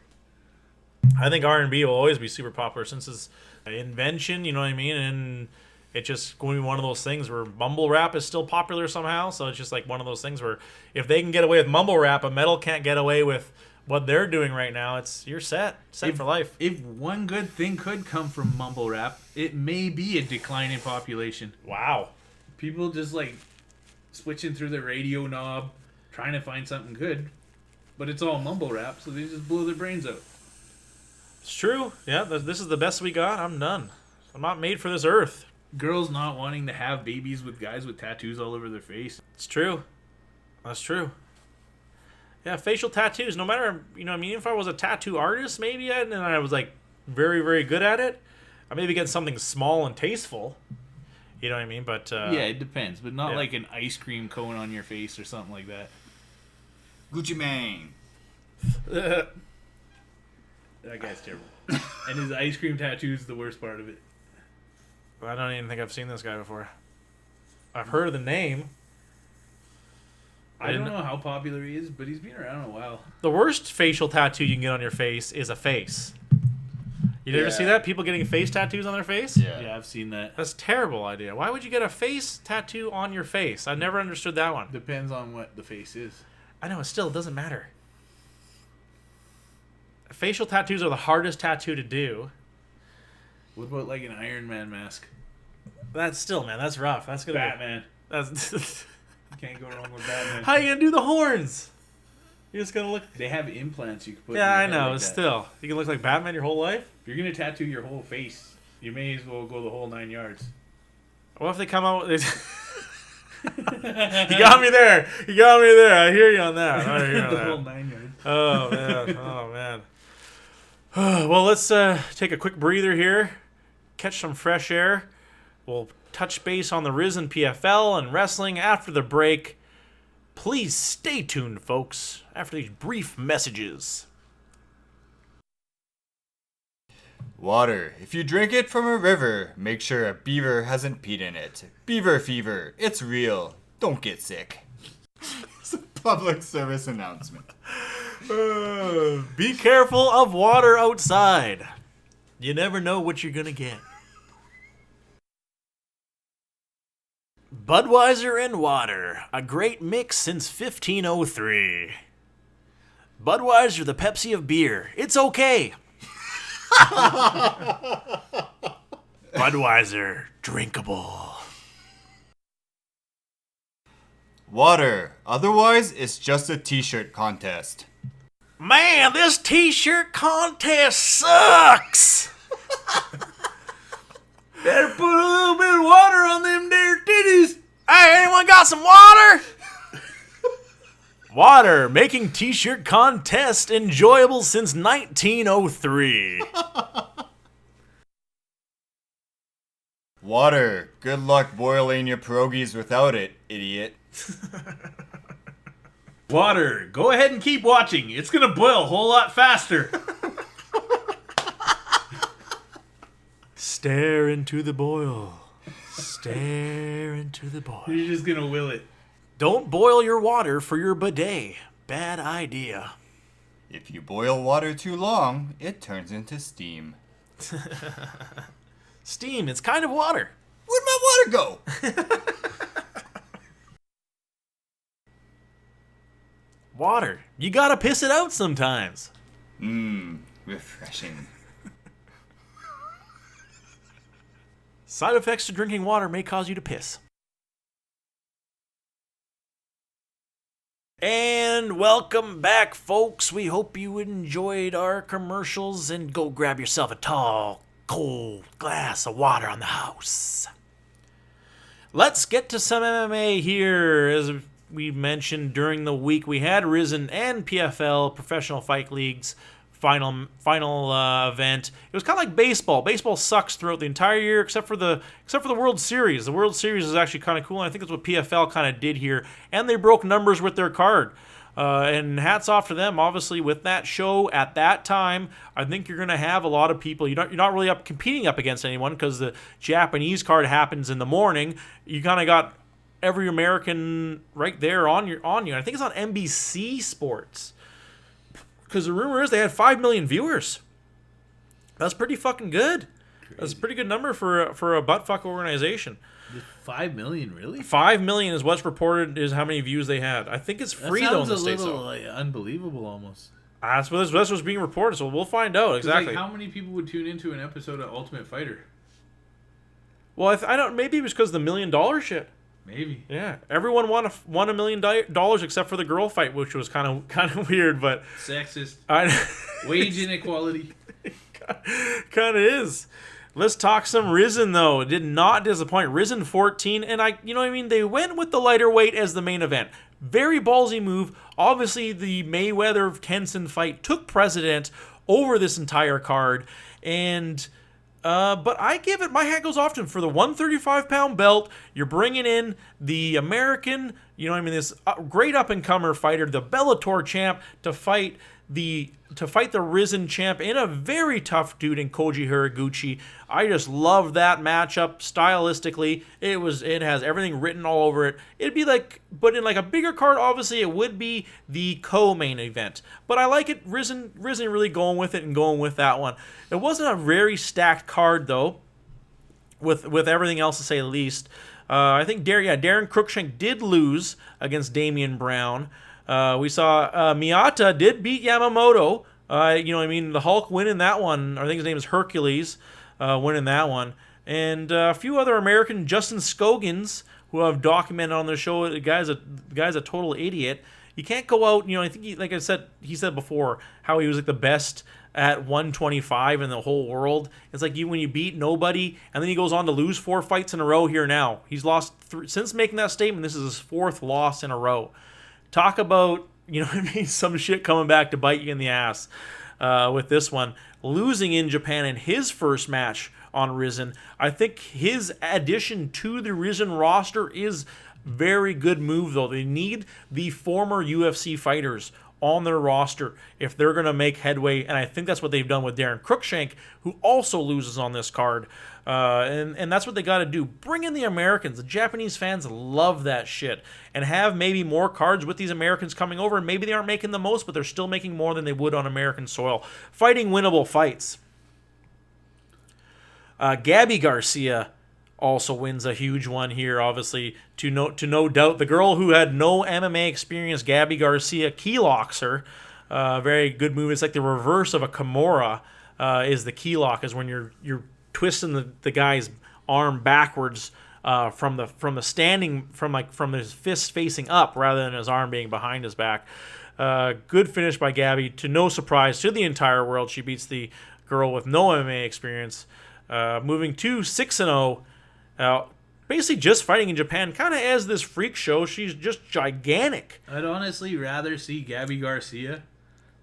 I think R&B will always be super popular since it's an invention, you know what I mean? And it's just going to be one of those things where mumble rap is still popular somehow. So it's just like one of those things where if they can get away with mumble rap, a metal can't get away with what they're doing right now. You're set for life. If one good thing could come from mumble rap, it may be a decline in population. Wow. People just like switching through the radio knob, trying to find something good, but it's all mumble rap, so they just blow their brains out. It's true. Yeah, this is the best we got. I'm done. I'm not made for this earth. Girls not wanting to have babies with guys with tattoos all over their face. It's true. That's true. Yeah, facial tattoos. No matter, you know, I mean, if I was a tattoo artist, maybe, and I was like very, very good at it, I maybe get something small and tasteful. You know what I mean? But Yeah, it depends, but not like an ice cream cone on your face or something like that. Gucci Mane. That guy's terrible. And his ice cream tattoo is the worst part of it. I don't even think I've seen this guy before. I've heard of the name. I don't know how popular he is, but he's been around a while. The worst facial tattoo you can get on your face is a face. You ever see that? People getting face tattoos on their face? Yeah, I've seen that. That's a terrible idea. Why would you get a face tattoo on your face? I never understood that one. Depends on what the face is. I know, it still doesn't matter. Facial tattoos are the hardest tattoo to do. What about like an Iron Man mask? That's still, man. That's rough. That's gonna Batman. That's You can't go wrong with Batman. how you gonna do the horns? You're just gonna look. They have implants you can put. in Yeah, your I head know. like that. Still, you can look like Batman your whole life. If you're gonna tattoo your whole face, you may as well go the whole 9 yards. What if they come out with? You got me there. You got me there. I hear you on that. I hear you on The whole that. 9 yards. Oh man. Oh man. Well, let's take a quick breather here, catch some fresh air. We'll touch base on the Risen PFL and wrestling after the break. Please stay tuned, folks, after these brief messages. Water. If you drink it from a river, make sure a beaver hasn't peed in it. Beaver fever. It's real. Don't get sick. It's a public service announcement. Be careful of water outside. You never know what you're going to get. Budweiser and water, a great mix since 1503. Budweiser, the Pepsi of beer. It's okay. Budweiser, drinkable. Water. Otherwise, it's just a t-shirt contest. Man, this t-shirt contest sucks. Better put a little bit of water on them there titties. Hey, anyone got some water? Water, making t-shirt contest enjoyable since 1903. Water. Good luck boiling your pierogies without it, idiot. Water. Go ahead and keep watching. It's gonna boil a whole lot faster. Stare into the boil. Stare into the boil. You're just gonna will it. Don't boil your water for your bidet. Bad idea. If you boil water too long, it turns into steam. Steam, it's kind of water. Where'd my water go? Water. You gotta piss it out sometimes. Refreshing. Side effects to drinking water may cause you to piss. And welcome back, folks. We hope you enjoyed our commercials, and go grab yourself a tall, cold glass of water on the house. Let's get to some MMA here. As we mentioned during the week, we had Risen and PFL, Professional Fight League's final event. It was kind of like baseball. Baseball sucks throughout the entire year except for the World Series. The World Series is actually kind of cool, and I think that's what PFL kind of did here. And they broke numbers with their card. And hats off to them. Obviously, with that show at that time, I think you're going to have a lot of people. You're not really competing up against anyone because the Japanese card happens in the morning. You kind of got every American right there on you. I think it's on NBC Sports. Because the rumor is they had 5 million viewers. That's pretty fucking good. Crazy. That's a pretty good number for a buttfuck organization. 5 million, really? 5 million is what's reported is how many views they had. I think it's free though in the States. Sounds a little unbelievable almost. That's what's being reported, so we'll find out exactly. Like, how many people would tune into an episode of Ultimate Fighter? Well, I don't. Maybe it was because the $1 million shit. Maybe. Yeah, everyone won $1 million except for the girl fight, which was kind of weird, but sexist. Wage inequality. Kind of is. Let's talk some Risen though. It did not disappoint. Risen 14, and they went with the lighter weight as the main event. Very ballsy move. Obviously, the Mayweather-Tenson fight took precedent over this entire card, and. But I give it, my hat goes off to him for the 135-pound belt. You're bringing in the American, this great up-and-comer fighter, the Bellator champ, to fight the Risen champ in a very tough dude in Koji Hiraguchi. I just love that matchup stylistically. It has everything written all over it. It'd be like, but in like a bigger card, obviously it would be the co-main event. But I like it. Risen really going with it and going with that one. It wasn't a very stacked card though, with everything else to say the least. I think Darren Cruikshank did lose against Damian Brown. We saw Miyata did beat Yamamoto. The Hulk winning that one. I think his name is Hercules, winning that one. And a few other American, Justin Scogins, who I've documented on the show. The guy's a total idiot. You can't go out, I think he said before how he was like the best at 125 in the whole world. It's like when you beat nobody, and then he goes on to lose 4 fights in a row here now. He's lost since making that statement. This is his 4th loss in a row. Talk about, some shit coming back to bite you in the ass with this one. Losing in Japan in his first match on Rizin. I think his addition to the Rizin roster is very good move, though. They need the former UFC fighters on their roster if they're going to make headway, and I think that's what they've done with Darren Cruikshank, who also loses on this card. And that's what they got to do. Bring in the Americans. The Japanese fans love that shit. And have maybe more cards with these Americans coming over. And maybe they aren't making the most, but they're still making more than they would on American soil. Fighting winnable fights. Gabby Garcia also wins a huge one here, obviously, to no doubt. The girl who had no MMA experience, Gabby Garcia, key locks her. Very good move. It's like the reverse of a Kimura is the key lock, is when you're twisting the guy's arm backwards from his fist facing up rather than his arm being behind his back. Good finish by Gabby. To no surprise to the entire world, she beats the girl with no MMA experience. Moving to 6-0. Basically just fighting in Japan, kind of as this freak show. She's just gigantic. I'd honestly rather see Gabby Garcia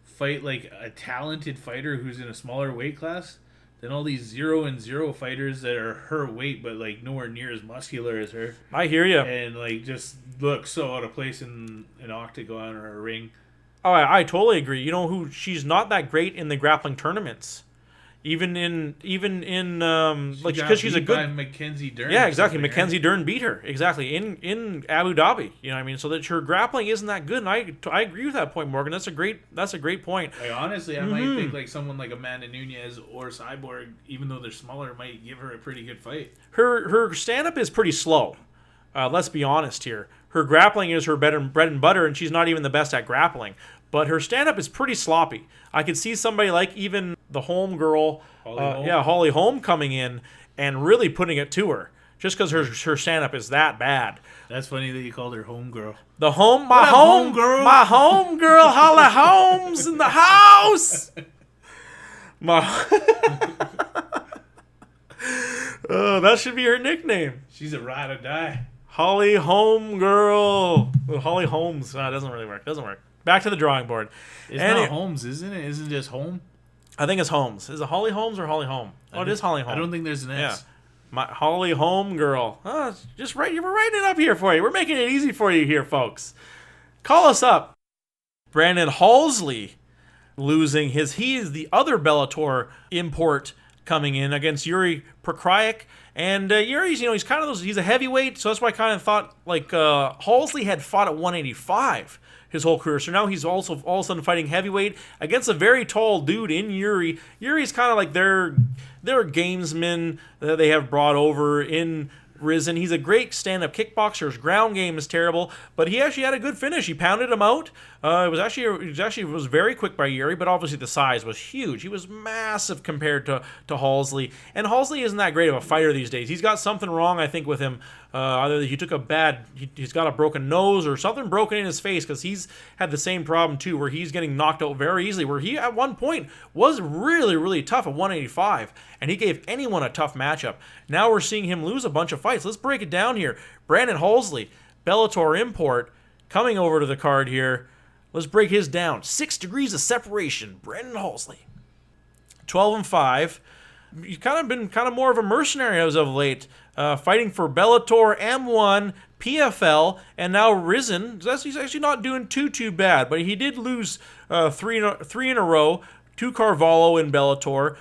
fight like a talented fighter who's in a smaller weight class than all these 0-0 fighters that are her weight but like nowhere near as muscular as her. I hear you. And like just look so out of place in an octagon or a ring. Oh, I totally agree. She's not that great in the grappling tournaments. Even in because she's a good by Mackenzie Dern. Yeah, exactly. Mackenzie Dern beat her exactly in Abu Dhabi. You know what I mean? So that her grappling isn't that good, and I agree with that point, Morgan. That's a great point. Like, honestly, I might think like someone like Amanda Nunes or Cyborg, even though they're smaller, might give her a pretty good fight. Her stand up is pretty slow. Let's be honest here. Her grappling is her bread and butter, and she's not even the best at grappling. But her stand-up is pretty sloppy. I could see somebody like even the home girl, Holly Holm coming in and really putting it to her, just because her stand-up is that bad. That's funny that you called her home girl. My home girl, Holly Holmes in the house. That should be her nickname. She's a ride or die. Holly Home girl. Holly Holmes. No, it doesn't really work. Doesn't work. Back to the drawing board. It's not Holmes, isn't it? Isn't it just Home? I think it's Holmes. Is it Holly Holmes or Holly Home? It is Holly Home. I don't think there's an S. Yeah. My Holly Home girl. Just right. We're writing it up here for you. We're making it easy for you here, folks. Call us up. Brandon Halsley losing he is the other Bellator import coming in against Yuri Prokhorov. And Yuri's, he's kind of he's a heavyweight, so that's why I kind of thought like Halsley had fought at 185 his whole career. So now he's also all of a sudden fighting heavyweight against a very tall dude in Yuri. Yuri's kind of like their gamesman that they have brought over in Rizin. He's a great stand-up kickboxer. His ground game is terrible, but he actually had a good finish. He pounded him out. It was very quick by Yuri, but obviously the size was huge. He was massive compared to Halsley, and Halsley isn't that great of a fighter these days. He's got something wrong, I think, with him. Either he took he's got a broken nose or something broken in his face, because he's had the same problem too, where he's getting knocked out very easily. Where he at one point was really, really tough at 185, and he gave anyone a tough matchup. Now we're seeing him lose a bunch of fights. Let's break it down here. Brandon Halsley, Bellator import, coming over to the card here. Let's break his down. 6 degrees of separation. Brandon Halsley, 12-5. He's been more of a mercenary as of late, fighting for Bellator, M1, PFL, and now Rizin. He's actually not doing too bad, but he did lose three in a row to Carvalho in Bellator.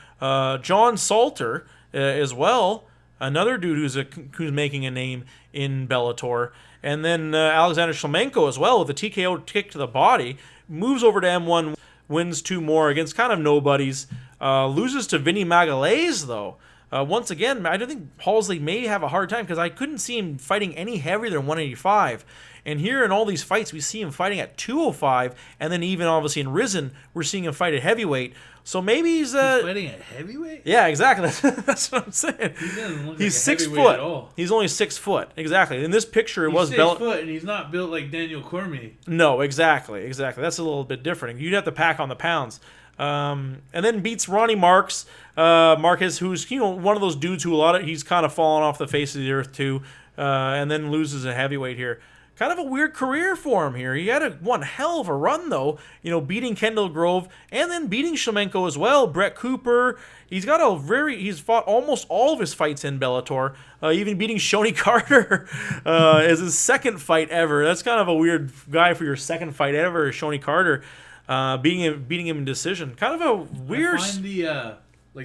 John Salter as well, another dude who's making a name in Bellator. And then Alexander Shlemenko as well with a TKO kick to the body. Moves over to M1, wins 2 more against kind of nobodies. Loses to Vinny Magalhaes, though. Once again, I don't think Halsley may have a hard time because I couldn't see him fighting any heavier than 185. And here in all these fights, we see him fighting at 205, and then even obviously in Risen, we're seeing him fight at heavyweight. So maybe he's fighting at heavyweight? Yeah, exactly. That's what I'm saying. He doesn't look He's like a 6 heavyweight foot. at all. He's only 6 foot. Exactly. In this picture, it was 6 foot, and he's not built like Daniel Cormier. No, exactly. That's a little bit different. You'd have to pack on the pounds. And then beats Ronnie Marquez, who's one of those dudes who he's kind of fallen off the face of the earth too, and then loses a heavyweight here. Kind of a weird career for him here. He had one hell of a run though, beating Kendall Grove and then beating Shlemenko as well. Brett Cooper. He's fought almost all of his fights in Bellator, even beating Shoney Carter as his second fight ever. That's kind of a weird guy for your second fight ever, Shoney Carter. Beating him in decision. Kind of a weird. I find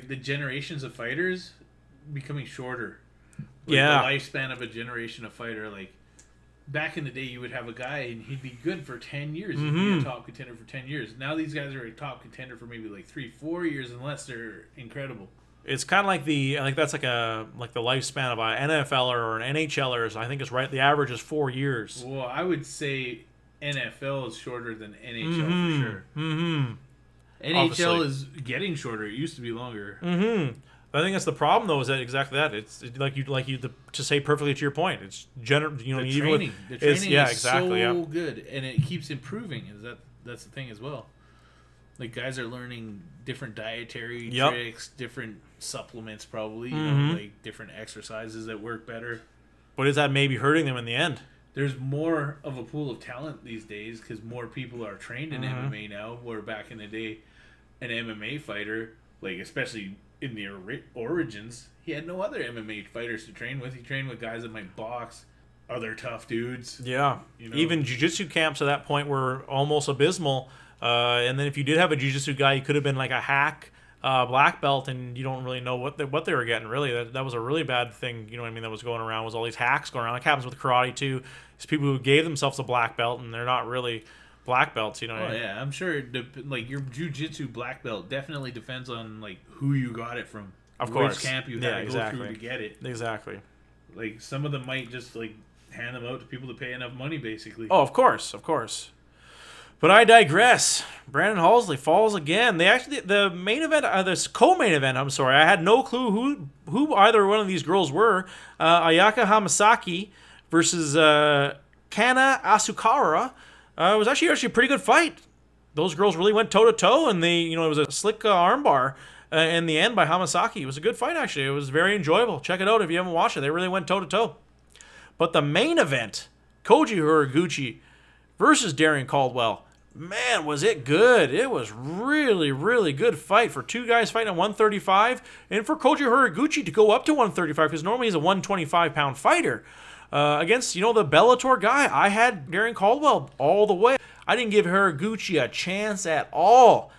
the generations of fighters becoming shorter. The lifespan of a generation of fighter. Like back in the day, you would have a guy and he'd be good for 10 years. He'd be a top contender for 10 years. Now these guys are a top contender for maybe like 3-4 years unless they're incredible. It's kind of like that's like the lifespan of an NFLer or an NHLer. I think it's right. The average is 4 years. Well, I would say NFL is shorter than NHL for sure. Mm-hmm. NHL Obviously. is getting shorter. It used to be longer. Mm-hmm. I think that's the problem, though, is that exactly that. It's to say perfectly to your point. It's the training. The training is exactly, so good, and it keeps improving. That's the thing as well. Like guys are learning different dietary tricks, different supplements, probably. Like different exercises that work better. But is that maybe hurting them in the end? There's more of a pool of talent these days because more people are trained in MMA now. Where back in the day, an MMA fighter, like especially in the origins, he had no other MMA fighters to train with. He trained with guys that might box, other tough dudes. Yeah, even jiu-jitsu camps at that point were almost abysmal. And then if you did have a jiu-jitsu guy, he could have been like a hack black belt, and you don't really know what they were getting. Really, that was a really bad thing. You know what I mean? That was going around, was all these hacks going around. That happens with karate too. These people who gave themselves a black belt and they're not really black belts. Yeah, I'm sure. Like your jiu-jitsu black belt definitely depends on like who you got it from. Of course, which camp you had to go through to get it. Exactly. Like some of them might just like hand them out to people to pay enough money, basically. Oh, of course. But I digress. Brandon Halsley falls again. The main event, this co-main event. I'm sorry, I had no clue who either one of these girls were. Ayaka Hamasaki versus Kana Asukara. It was actually a pretty good fight. Those girls really went toe to toe, and it was a slick armbar in the end by Hamasaki. It was a good fight actually. It was very enjoyable. Check it out if you haven't watched it. They really went toe to toe. But the main event, Koji Horiguchi versus Darian Caldwell. Man, was it good. It was really, really good fight for two guys fighting at 135 and for Koji Horiguchi to go up to 135 because normally he's a 125-pound fighter. Against, the Bellator guy, I had Darian Caldwell all the way. I didn't give Horiguchi a chance at all.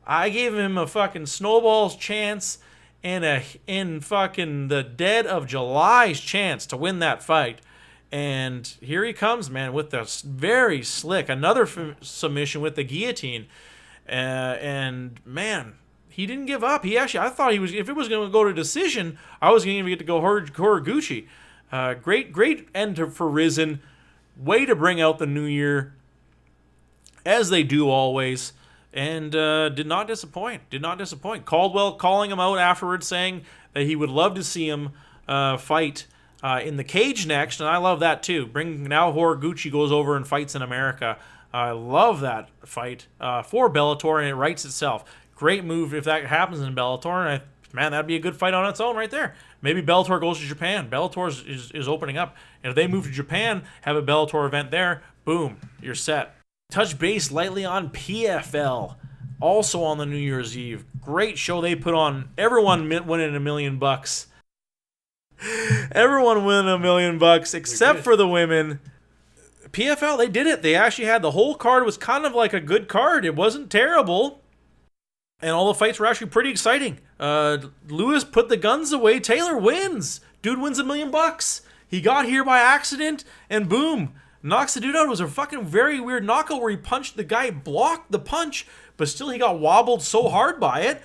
I gave him a fucking snowball's chance and in fucking the dead of July's chance to win that fight. And here he comes, man, with this very slick, another submission with the guillotine. And, man, he didn't give up. I thought if it was going to go to decision, I was going to get to go Horiguchi. Great end for Risen. Way to bring out the new year, as they do always. And did not disappoint. Caldwell calling him out afterwards, saying that he would love to see him fight in the cage next, and I love that too. Now Horiguchi goes over and fights in America. I love that fight for Bellator, and it writes itself. Great move if that happens in Bellator, and that'd be a good fight on its own right there. Maybe Bellator goes to Japan. Bellator is opening up, and if they move to Japan, have a Bellator event there, boom, you're set. Touch base lightly on PFL, also on the New Year's Eve. Great show they put on. Everyone winning $1 million. Everyone winning $1 million except for the women. PFL, they did it. They actually had the whole card was kind of like a good card. It wasn't terrible. And all the fights were actually pretty exciting. Lewis put the guns away. Taylor wins. Dude wins $1 million. He got here by accident, and boom, knocks the dude out. It was a fucking very weird knockout where he punched the guy, blocked the punch, but still he got wobbled so hard by it.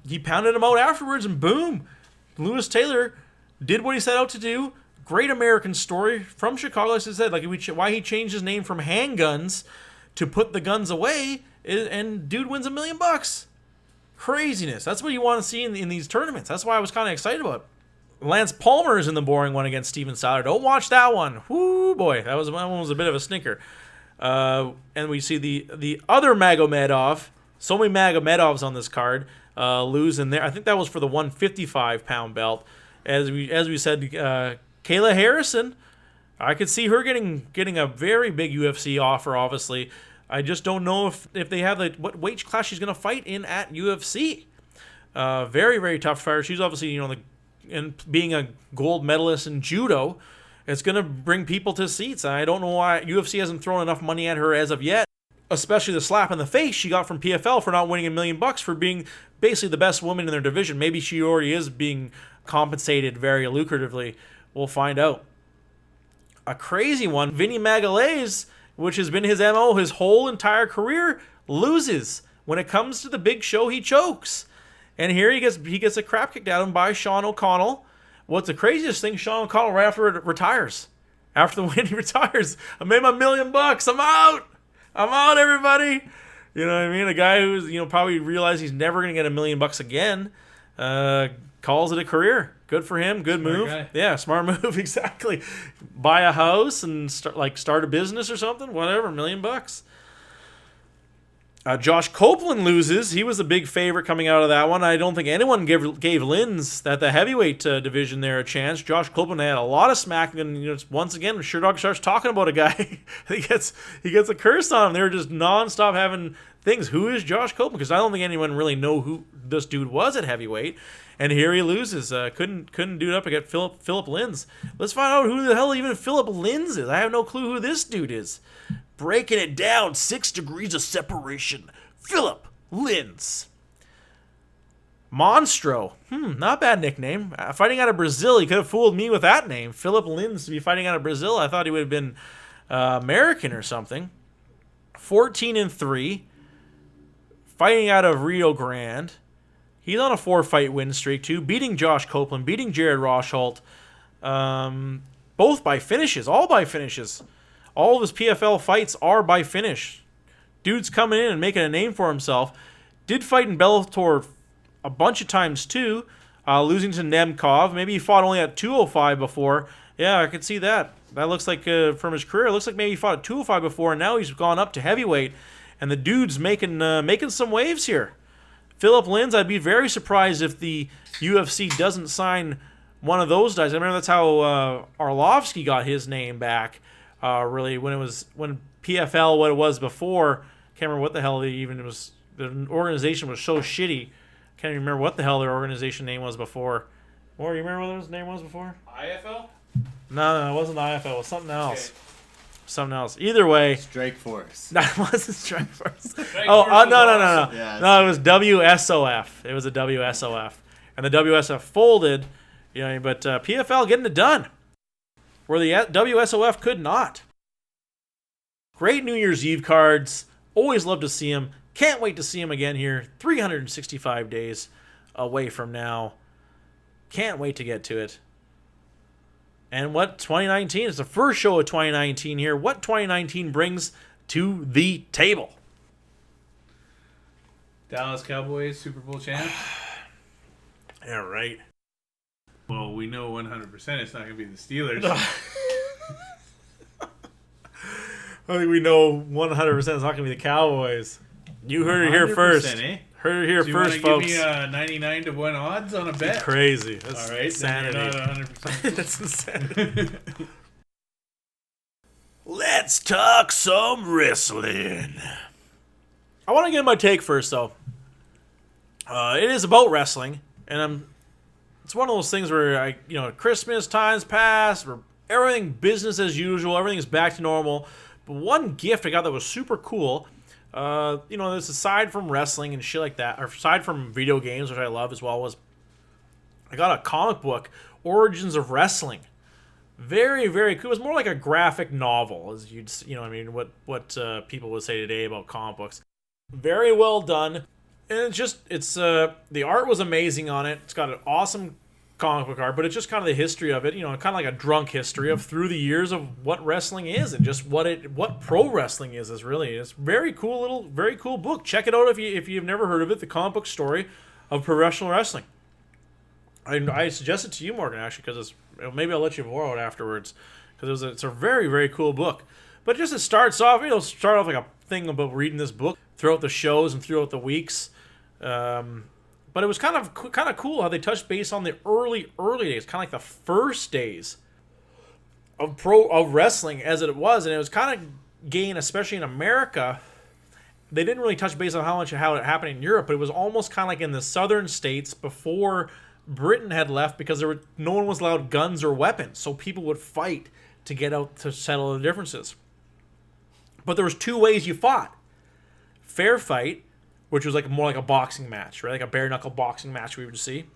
He pounded him out afterwards, and boom. Lewis Taylor did what he set out to do. Great American story from Chicago, as I said. Like why he changed his name from Handguns to Put the Guns Away, and dude wins $1 million. Craziness. That's what you want to see in these tournaments. That's why I was kind of excited about it. Lance Palmer is in the boring one against Steven Siler. Don't watch that one. Whoo, boy. That one was a bit of a stinker. And we see the other Magomedov. So many Magomedovs on this card. Lose in there. I think that was for the 155-pound belt. As we said, Kayla Harrison, I could see her getting a very big UFC offer, obviously. I just don't know if they have what weight class she's going to fight in at UFC. Very, very tough fighter. She's obviously, and being a gold medalist in judo, it's going to bring people to seats. I don't know why UFC hasn't thrown enough money at her as of yet, especially the slap in the face she got from PFL for not winning $1 million for being basically the best woman in their division. Maybe she already is being compensated very lucratively. We'll find out. A crazy one, Vinny Magalhaes, which has been his MO his whole entire career, loses. When it comes to the big show, he chokes. And here he gets a crap kicked out of him by Sean O'Connell. What's the craziest thing? Sean O'Connell right after it retires. After the win, he retires. I made my $1 million. I'm out. I'm out, everybody. You know what I mean? A guy who's probably realized he's never going to get $1 million again. Calls it a career. Good for him. Good smart move. Guy. Yeah, smart move. Exactly. Buy a house and start a business or something. Whatever. $1 million. Josh Copeland loses. He was a big favorite coming out of that one. I don't think anyone gave Linz the heavyweight division there a chance. Josh Copeland had a lot of smack, and once again, Sherdog starts talking about a guy. he gets a curse on him. They were just nonstop having things. Who is Josh Copeland? Because I don't think anyone really know who this dude was at heavyweight. And here he loses. Couldn't do it up against Philip Linz. Let's find out who the hell even Philip Linz is. I have no clue who this dude is. Breaking it down, 6 degrees of separation. Philip Linz. Monstro. Not a bad nickname. Fighting out of Brazil. He could have fooled me with that name. Philip Linz to be fighting out of Brazil. I thought he would have been American or something. 14-3. Fighting out of Rio Grande. He's on a 4-fight win streak too. Beating Josh Copeland. Beating Jared Rosholt. Both by finishes. All by finishes. All of his PFL fights are by finish. Dude's coming in and making a name for himself. Did fight in Bellator a bunch of times too, losing to Nemkov. Maybe he fought only at 205 before. Yeah, I could see that. That looks like from his career, it looks like maybe he fought at 205 before, and now he's gone up to heavyweight. And the dude's making some waves here. Philip Linz, I'd be very surprised if the UFC doesn't sign one of those guys. I remember that's how Arlovsky got his name back. Really, when PFL, what it was before, can't remember what the hell they even was. The organization was so shitty. Can't even remember what the hell their organization name was before. Or you remember what his name was before? IFL? No, it wasn't IFL. It was something else. Okay. Something else. Either way. Strike Force. No, it wasn't Strike Force. No. Yeah, no, it was WSOF. It was a WSOF. And the WSOF folded, but PFL getting it done. Where the WSOF could not. Great New Year's Eve cards. Always love to see them. Can't wait to see them again here. 365 days away from now. Can't wait to get to it. And what 2019 is the first show of 2019 here. What 2019 brings to the table? Dallas Cowboys Super Bowl champ. Yeah, right. Well, we know 100% it's not going to be the Steelers. I think we know 100% it's not going to be the Cowboys. You heard it here first. Eh? Heard it here first, folks. Do you want to give me 99 to 1 odds on a bet? That's crazy. That's all right, insanity. Then you're not 100%. That's insanity. Let's talk some wrestling. I want to get my take first, though. It is about wrestling, and it's one of those things where Christmas times pass, where everything business as usual, everything's back to normal. But one gift I got that was super cool. This aside from wrestling and shit like that, or aside from video games, which I love as well, was I got a comic book, Origins of Wrestling. Very, very cool. It was more like a graphic novel, as what people would say today about comic books. Very well done. And the art was amazing on it. It's got an awesome comic book art, but it's just kind of the history of it, kind of like a drunk history of through the years of what wrestling is and just what pro wrestling is really. It's very cool book. Check it out if you've never heard of it, The Comic Book Story of Professional Wrestling. I suggest it to you, Morgan, actually, because maybe I'll let you borrow it afterwards, because it's a very, very cool book. But just it starts off, start off like a thing about reading this book throughout the shows and throughout the weeks. But it was kind of cool how they touched base on the early days, kind of like the first days of wrestling as it was, and it was kind of gained, especially in America. They didn't really touch base on how it happened in Europe, but it was almost kind of like in the southern states before Britain had left, because no one was allowed guns or weapons, so people would fight to get out to settle the differences. But there was two ways you fought: fair fight, which was like more like a boxing match, right? Like a bare knuckle boxing match we would see,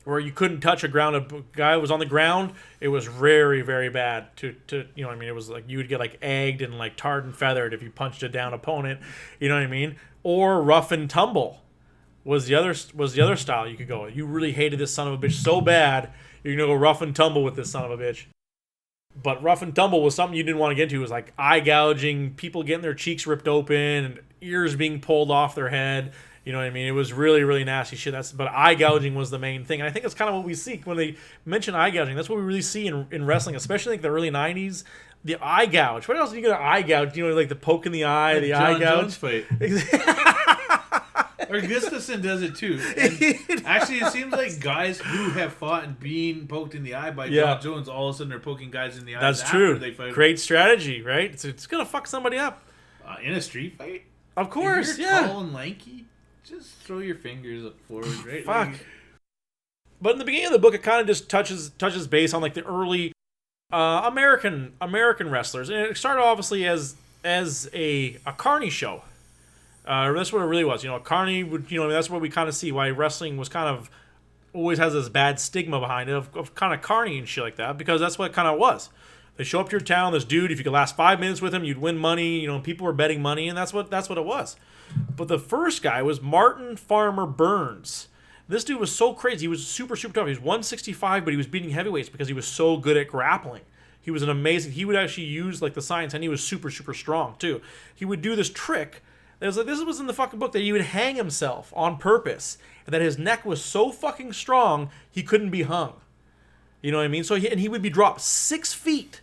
where you couldn't touch a guy was on the ground. It was very, very bad to it was like you would get like egged and like tarred and feathered if you punched a down opponent, you know what I mean? Or rough and tumble was the other style you could go. You really hated this son of a bitch so bad, you're gonna go rough and tumble with this son of a bitch. But rough and tumble was something you didn't want to get into. It was like eye gouging, people getting their cheeks ripped open, and ears being pulled off their head. You know what I mean? It was really, really nasty shit. But eye gouging was the main thing. And I think that's kind of what we see when they mention eye gouging. That's what we really see in wrestling, especially like the early 90s. The eye gouge. What else are you going to eye gouge? Like the poke in the eye, the eye gouge? Jones fight. Or Gustafsson does it too. And actually, it seems like guys who have fought and being poked in the eye by John Jones, all of a sudden they're poking guys in the eye. That's true. They fight. Great strategy, right? It's going to fuck somebody up. In a street fight? Of course, if you're tall and lanky, just throw your fingers up forward, right? Fuck. But in the beginning of the book, it kind of just touches base on like the early American wrestlers, and it started obviously as a carny show. That's what it really was. A carny would, that's what we kind of see why wrestling was kind of always has this bad stigma behind it of kind of carny and shit like that, because that's what it kind of was. They show up to your town, this dude, if you could last 5 minutes with him, you'd win money, people were betting money, and that's what it was. But the first guy was Martin Farmer Burns. This dude was so crazy. He was super, super tough. He was 165, but he was beating heavyweights because he was so good at grappling. He was he would actually use like the science, and he was super, super strong too. He would do this trick. This was in the fucking book, that he would hang himself on purpose, and that his neck was so fucking strong he couldn't be hung. You know what I mean? So he would be dropped 6 feet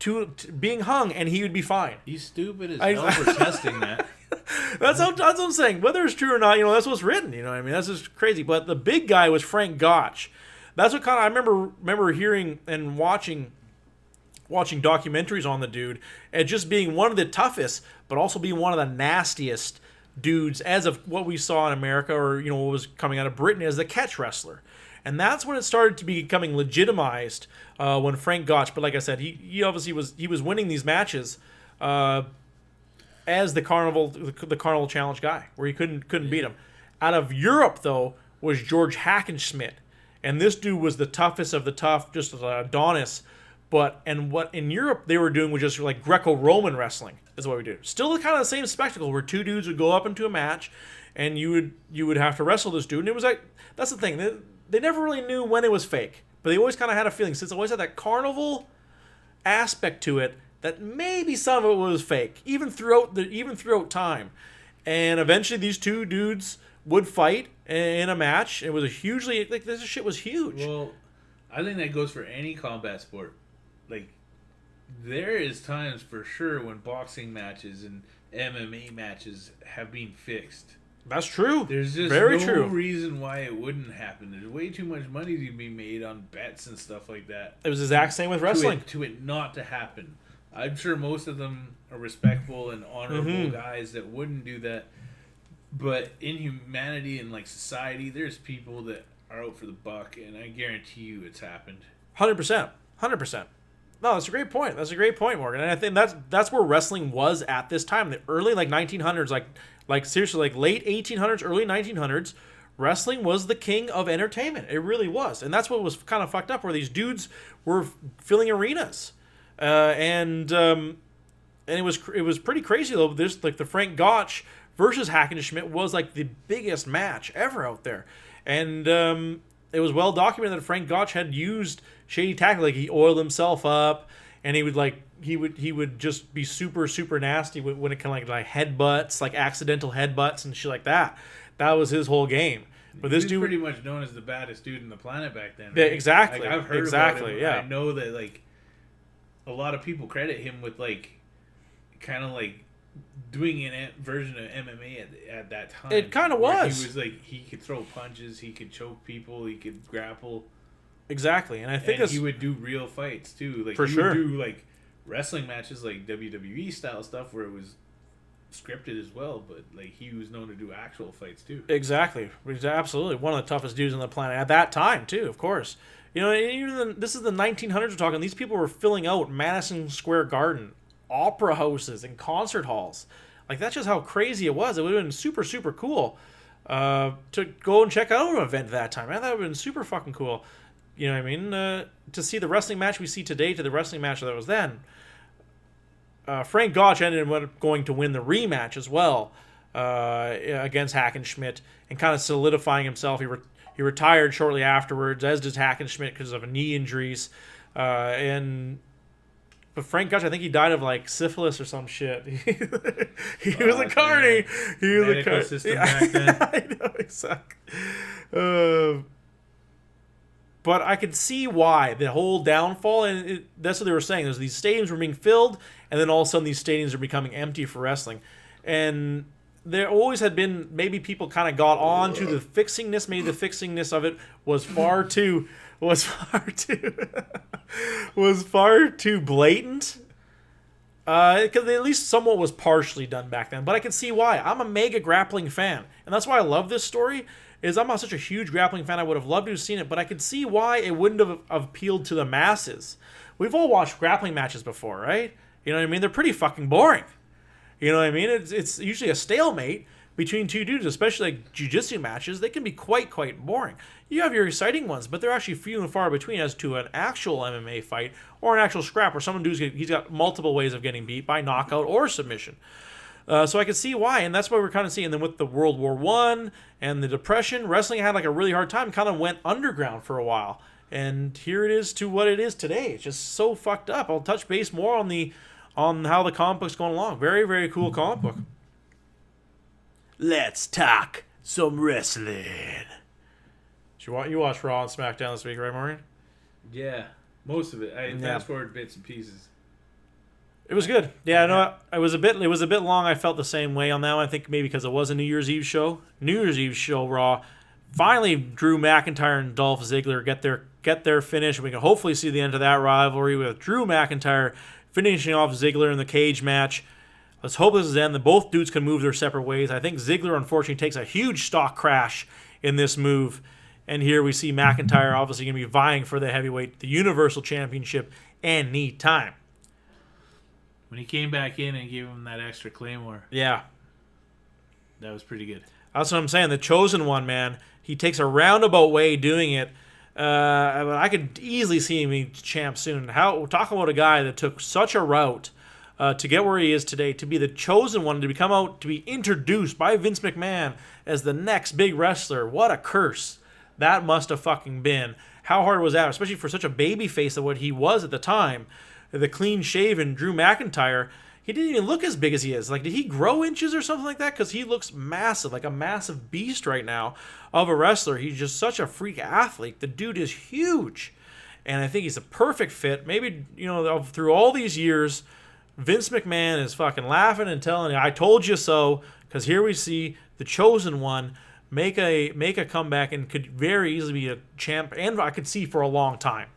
to being hung, and he would be fine. He's stupid as hell for testing that. That's what I'm saying. Whether it's true or not, that's what's written. You know what I mean? That's just crazy. But the big guy was Frank Gotch. That's what kind of I remember hearing and watching documentaries on the dude, and just being one of the toughest, but also being one of the nastiest dudes as of what we saw in America, or what was coming out of Britain as the catch wrestler. And that's when it started to be becoming legitimized, when Frank Gotch, but like I said, he obviously was winning these matches as the Carnival Challenge guy, where he couldn't beat him. Out of Europe though was George Hackenschmidt, and this dude was the toughest of the tough, just an Adonis. What in Europe they were doing was just like Greco-Roman wrestling is what we do. Still kind of the same spectacle where two dudes would go up into a match, and you would have to wrestle this dude, and it was like, that's the thing. They never really knew when it was fake, but they always kind of had a feeling, since it always had that carnival aspect to it, that maybe some of it was fake, even throughout time. And eventually these two dudes would fight in a match. It was this shit was huge. Well, I think that goes for any combat sport. Like, there is times for sure when boxing matches and MMA matches have been fixed. That's true. There's just no reason why it wouldn't happen. There's way too much money to be made on bets and stuff like that. It was the exact same with wrestling. To it not to happen. I'm sure most of them are respectful and honorable guys that wouldn't do that. But in humanity and like society, there's people that are out for the buck, and I guarantee you it's happened. 100%. No, that's a great point. Morgan. And I think that's where wrestling was at this time. The early 1900s, like seriously, like late 1800s, early 1900s, wrestling was the king of entertainment. It really was. And that's what was kind of fucked up, where these dudes were filling arenas. And it was pretty crazy though. This, like, the Frank Gotch versus Hackenschmidt was like the biggest match ever out there. And it was well documented that Frank Gotch had used shady tactics. Like, he oiled himself up, and he would just be super, super nasty when it kind of like headbutts, like accidental headbutts and shit like that. That was his whole game. But this dude, pretty much known as the baddest dude on the planet back then. Right? Yeah, exactly. Like, I've heard exactly, about him. Yeah. I know that like a lot of people credit him with like kind of like doing an version of MMA at that time. It kind of was. He was like, he could throw punches, he could choke people, he could grapple. Exactly, and I think he would do real fights too. Like, for he sure. would do like wrestling matches, like WWE style stuff, where it was scripted as well. But like, he was known to do actual fights too. Exactly, he's absolutely one of the toughest dudes on the planet at that time too. Of course, you know, this is the 1900s. We're talking. These people were filling out Madison Square Garden, opera houses, and concert halls. Like, that's just how crazy it was. It would have been super, super cool to go and check out an event at that time. Man, that would have been super fucking cool. You know what I mean? To see the wrestling match we see today to the wrestling match that was then. Frank Gotch ended up going to win the rematch as well against Hackenschmidt and kind of solidifying himself. He retired shortly afterwards, as did Hackenschmidt, because of knee injuries. But Frank Gotch, I think he died of like syphilis or some shit. He was a carny. He was a carny. System back then. I know, exactly. But I could see why the whole downfall, and that's what they were saying. There's these stadiums were being filled, and then all of a sudden these stadiums are becoming empty for wrestling. And there always had been, maybe people kind of got on to the fixingness. Maybe the fixingness of it was far too blatant. Because at least somewhat was partially done back then. But I can see why. I'm a mega grappling fan, and that's why I love this story. I'm not such a huge grappling fan. I would have loved to have seen it, but I could see why it wouldn't have appealed to the masses. We've all watched grappling matches before, right? You know what I mean? They're pretty fucking boring. You know what I mean? It's usually a stalemate between two dudes, especially like jiu-jitsu matches. They can be quite boring. You have your exciting ones, but they're actually few and far between as to an actual MMA fight or an actual scrap where someone he's got multiple ways of getting beat by knockout or submission. So I could see why, and that's what we're kind of seeing. And then with the World War I and the Depression, wrestling had like a really hard time, kind of went underground for a while. And here it is to what it is today. It's just so fucked up. I'll touch base more on how the comic book's going along. Very, very cool comic book. Let's talk some wrestling. You watched Raw and SmackDown this week, right, Maureen? Yeah, most of it. I fast forward bits and pieces. It was good. Yeah, no, it was a bit long. I felt the same way on that one. I think maybe because it was a New Year's Eve show. Raw. Finally, Drew McIntyre and Dolph Ziggler get their finish. We can hopefully see the end of that rivalry with Drew McIntyre finishing off Ziggler in the cage match. Let's hope this is the end. That both dudes can move their separate ways. I think Ziggler, unfortunately, takes a huge stock crash in this move. And here we see McIntyre obviously going to be vying for the heavyweight, the Universal Championship, any time. When he came back in and gave him that extra Claymore. Yeah. That was pretty good. That's what I'm saying. The Chosen One, man. He takes a roundabout way doing it. I could easily see him being champ soon. Talk about a guy that took such a route to get where he is today, to be the Chosen One, to come out, to be introduced by Vince McMahon as the next big wrestler. What a curse that must have fucking been. How hard was that, especially for such a baby face of what he was at the time? The clean-shaven Drew McIntyre, he didn't even look as big as he is. Like, did he grow inches or something like that? Because he looks massive, like a massive beast right now of a wrestler. He's just such a freak athlete. The dude is huge. And I think he's a perfect fit. Maybe, through all these years, Vince McMahon is fucking laughing and telling you, I told you so, because here we see the Chosen One make a comeback and could very easily be a champ, and I could see for a long time.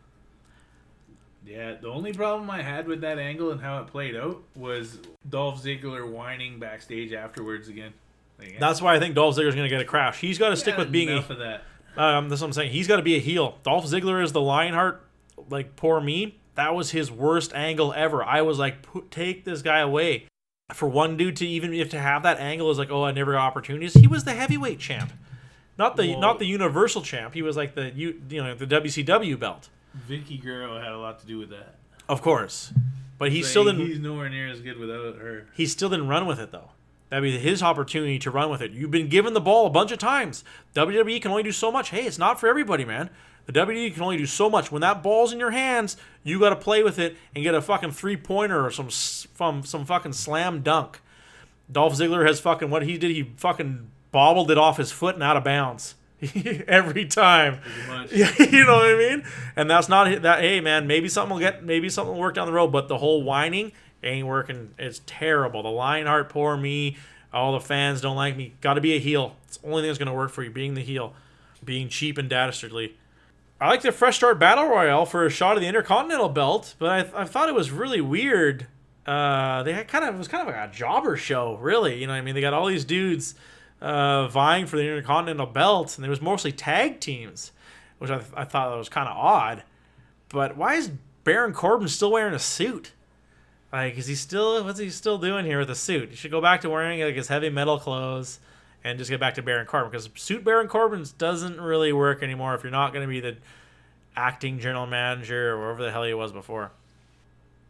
Yeah, the only problem I had with that angle and how it played out was Dolph Ziggler whining backstage afterwards again. That's why I think Dolph Ziggler's going to get a crash. He's got to stick with being enough of that. That's what I'm saying. He's got to be a heel. Dolph Ziggler is the Lionheart, like, poor me. That was his worst angle ever. I was like, take this guy away. For one dude to even if to have that angle is like, oh, I never got opportunities. He was the heavyweight champ, not the Universal champ. He was like the WCW belt. Vicky Guerrero had a lot to do with that. Of course. But he still didn't. He's nowhere near as good without her. He still didn't run with it, though. That'd be his opportunity to run with it. You've been given the ball a bunch of times. WWE can only do so much. Hey, it's not for everybody, man. The WWE can only do so much. When that ball's in your hands, you got to play with it and get a fucking 3-pointer or some fucking slam dunk. Dolph Ziggler has fucking what he did. He fucking bobbled it off his foot and out of bounds every time. You know what I mean? And that's not that. Hey, man, maybe something will work down the road. But the whole whining ain't working. It's terrible. The Lionheart, poor me. All the fans don't like me. Got to be a heel. It's the only thing that's going to work for you, being the heel. Being cheap and dastardly. I like the Fresh Start Battle Royale for a shot of the Intercontinental belt, but I thought it was really weird. It was kind of like a jobber show, really. You know what I mean? They got all these dudes vying for the Intercontinental belt, and there was mostly tag teams, which I thought that was kind of odd. But why is Baron Corbin still wearing a suit? Like, what's he still doing here with a suit? He should go back to wearing like his heavy metal clothes and just get back to Baron Corbin, because suit Baron Corbin doesn't really work anymore if you're not going to be the acting general manager or whatever the hell he was before.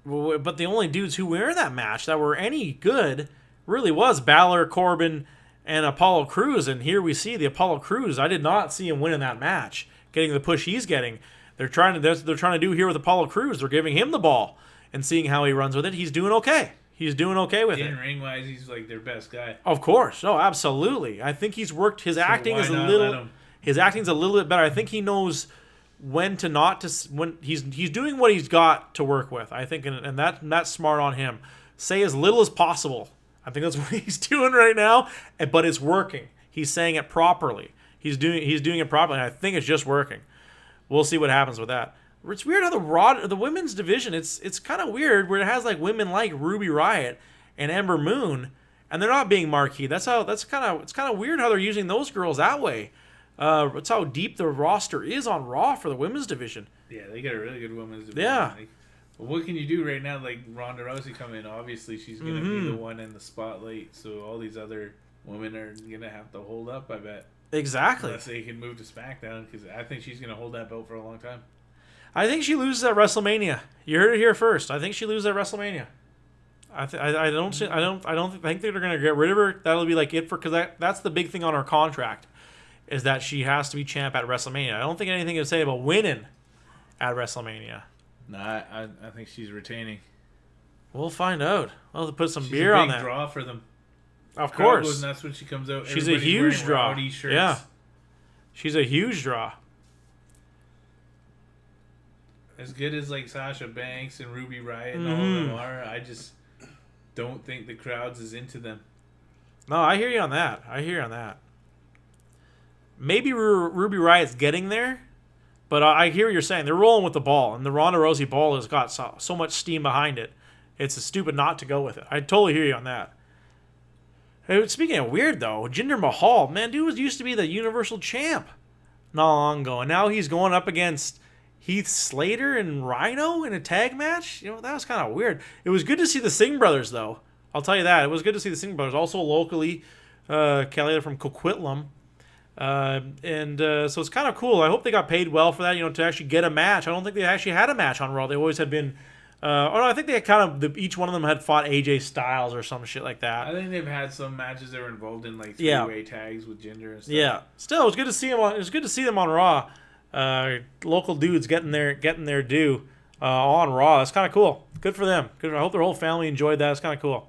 But the only dudes who were in that match that were any good really was Balor, Corbin, and Apollo Crews. And here we see the Apollo Crews. I did not see him winning that match, getting the push he's getting. They're trying to do here with Apollo Crews. They're giving him the ball and seeing how he runs with it. He's doing okay. He's doing okay with it. In ring wise, he's like their best guy. Of course, no, absolutely. I think he's worked. His acting is his acting's a little bit better. I think he knows when he's doing what he's got to work with. I think, and that's smart on him. Say as little as possible. I think that's what he's doing right now, but it's working. He's saying it properly. He's doing it properly. And I think it's just working. We'll see what happens with that. It's weird how the women's division, it's kind of weird where it has like women like Ruby Riott and Ember Moon, and they're not being marquee. It's kind of weird how they're using those girls that way. It's how deep the roster is on Raw for the women's division. Yeah, they got a really good women's division. Yeah. Like, well, what can you do right now? Like Ronda Rousey come in, obviously she's gonna be the one in the spotlight. So all these other women are gonna have to hold up, I bet. Exactly. Unless they can move to SmackDown, because I think she's gonna hold that belt for a long time. I think she loses at WrestleMania. You heard it here first. I think she loses at WrestleMania. I don't think they're gonna get rid of her. That'll be like it for, because that's the big thing on her contract, is that she has to be champ at WrestleMania. I don't think anything to say about winning at WrestleMania. No, I think she's retaining. We'll find out. We'll have to put some She's beer a on big that. Draw for them. Of course. Goes nuts when she comes out. She's a huge draw. Rowdy shirts. Yeah. She's a huge draw. As good as like Sasha Banks and Ruby Riott and all of them are, I just don't think the crowds is into them. No, I hear you on that. Maybe Ruby Riott's getting there, but I hear what you're saying. They're rolling with the ball, and the Ronda Rousey ball has got so much steam behind it. It's stupid not to go with it. I totally hear you on that. Hey, speaking of weird, though, Jinder Mahal, man, dude used to be the Universal Champ not long ago, and now he's going up against Heath Slater and Rhino in a tag match. You know, that was kind of weird. It was good to see the Singh brothers, though. I'll tell you that. It was good to see the Singh brothers. Also locally, Kelly from Coquitlam. So it's kind of cool. I hope they got paid well for that, to actually get a match. I don't think they actually had a match on Raw. They always had been... I think they had each one of them had fought AJ Styles or some shit like that. I think they've had some matches that were involved in like three-way tags with Jinder and stuff. Yeah. Still, it was good to see them on. It was good to see them on Raw. Local dudes getting their due on Raw. That's kind of cool. Good for them. Good. I hope their whole family enjoyed that. It's kind of cool.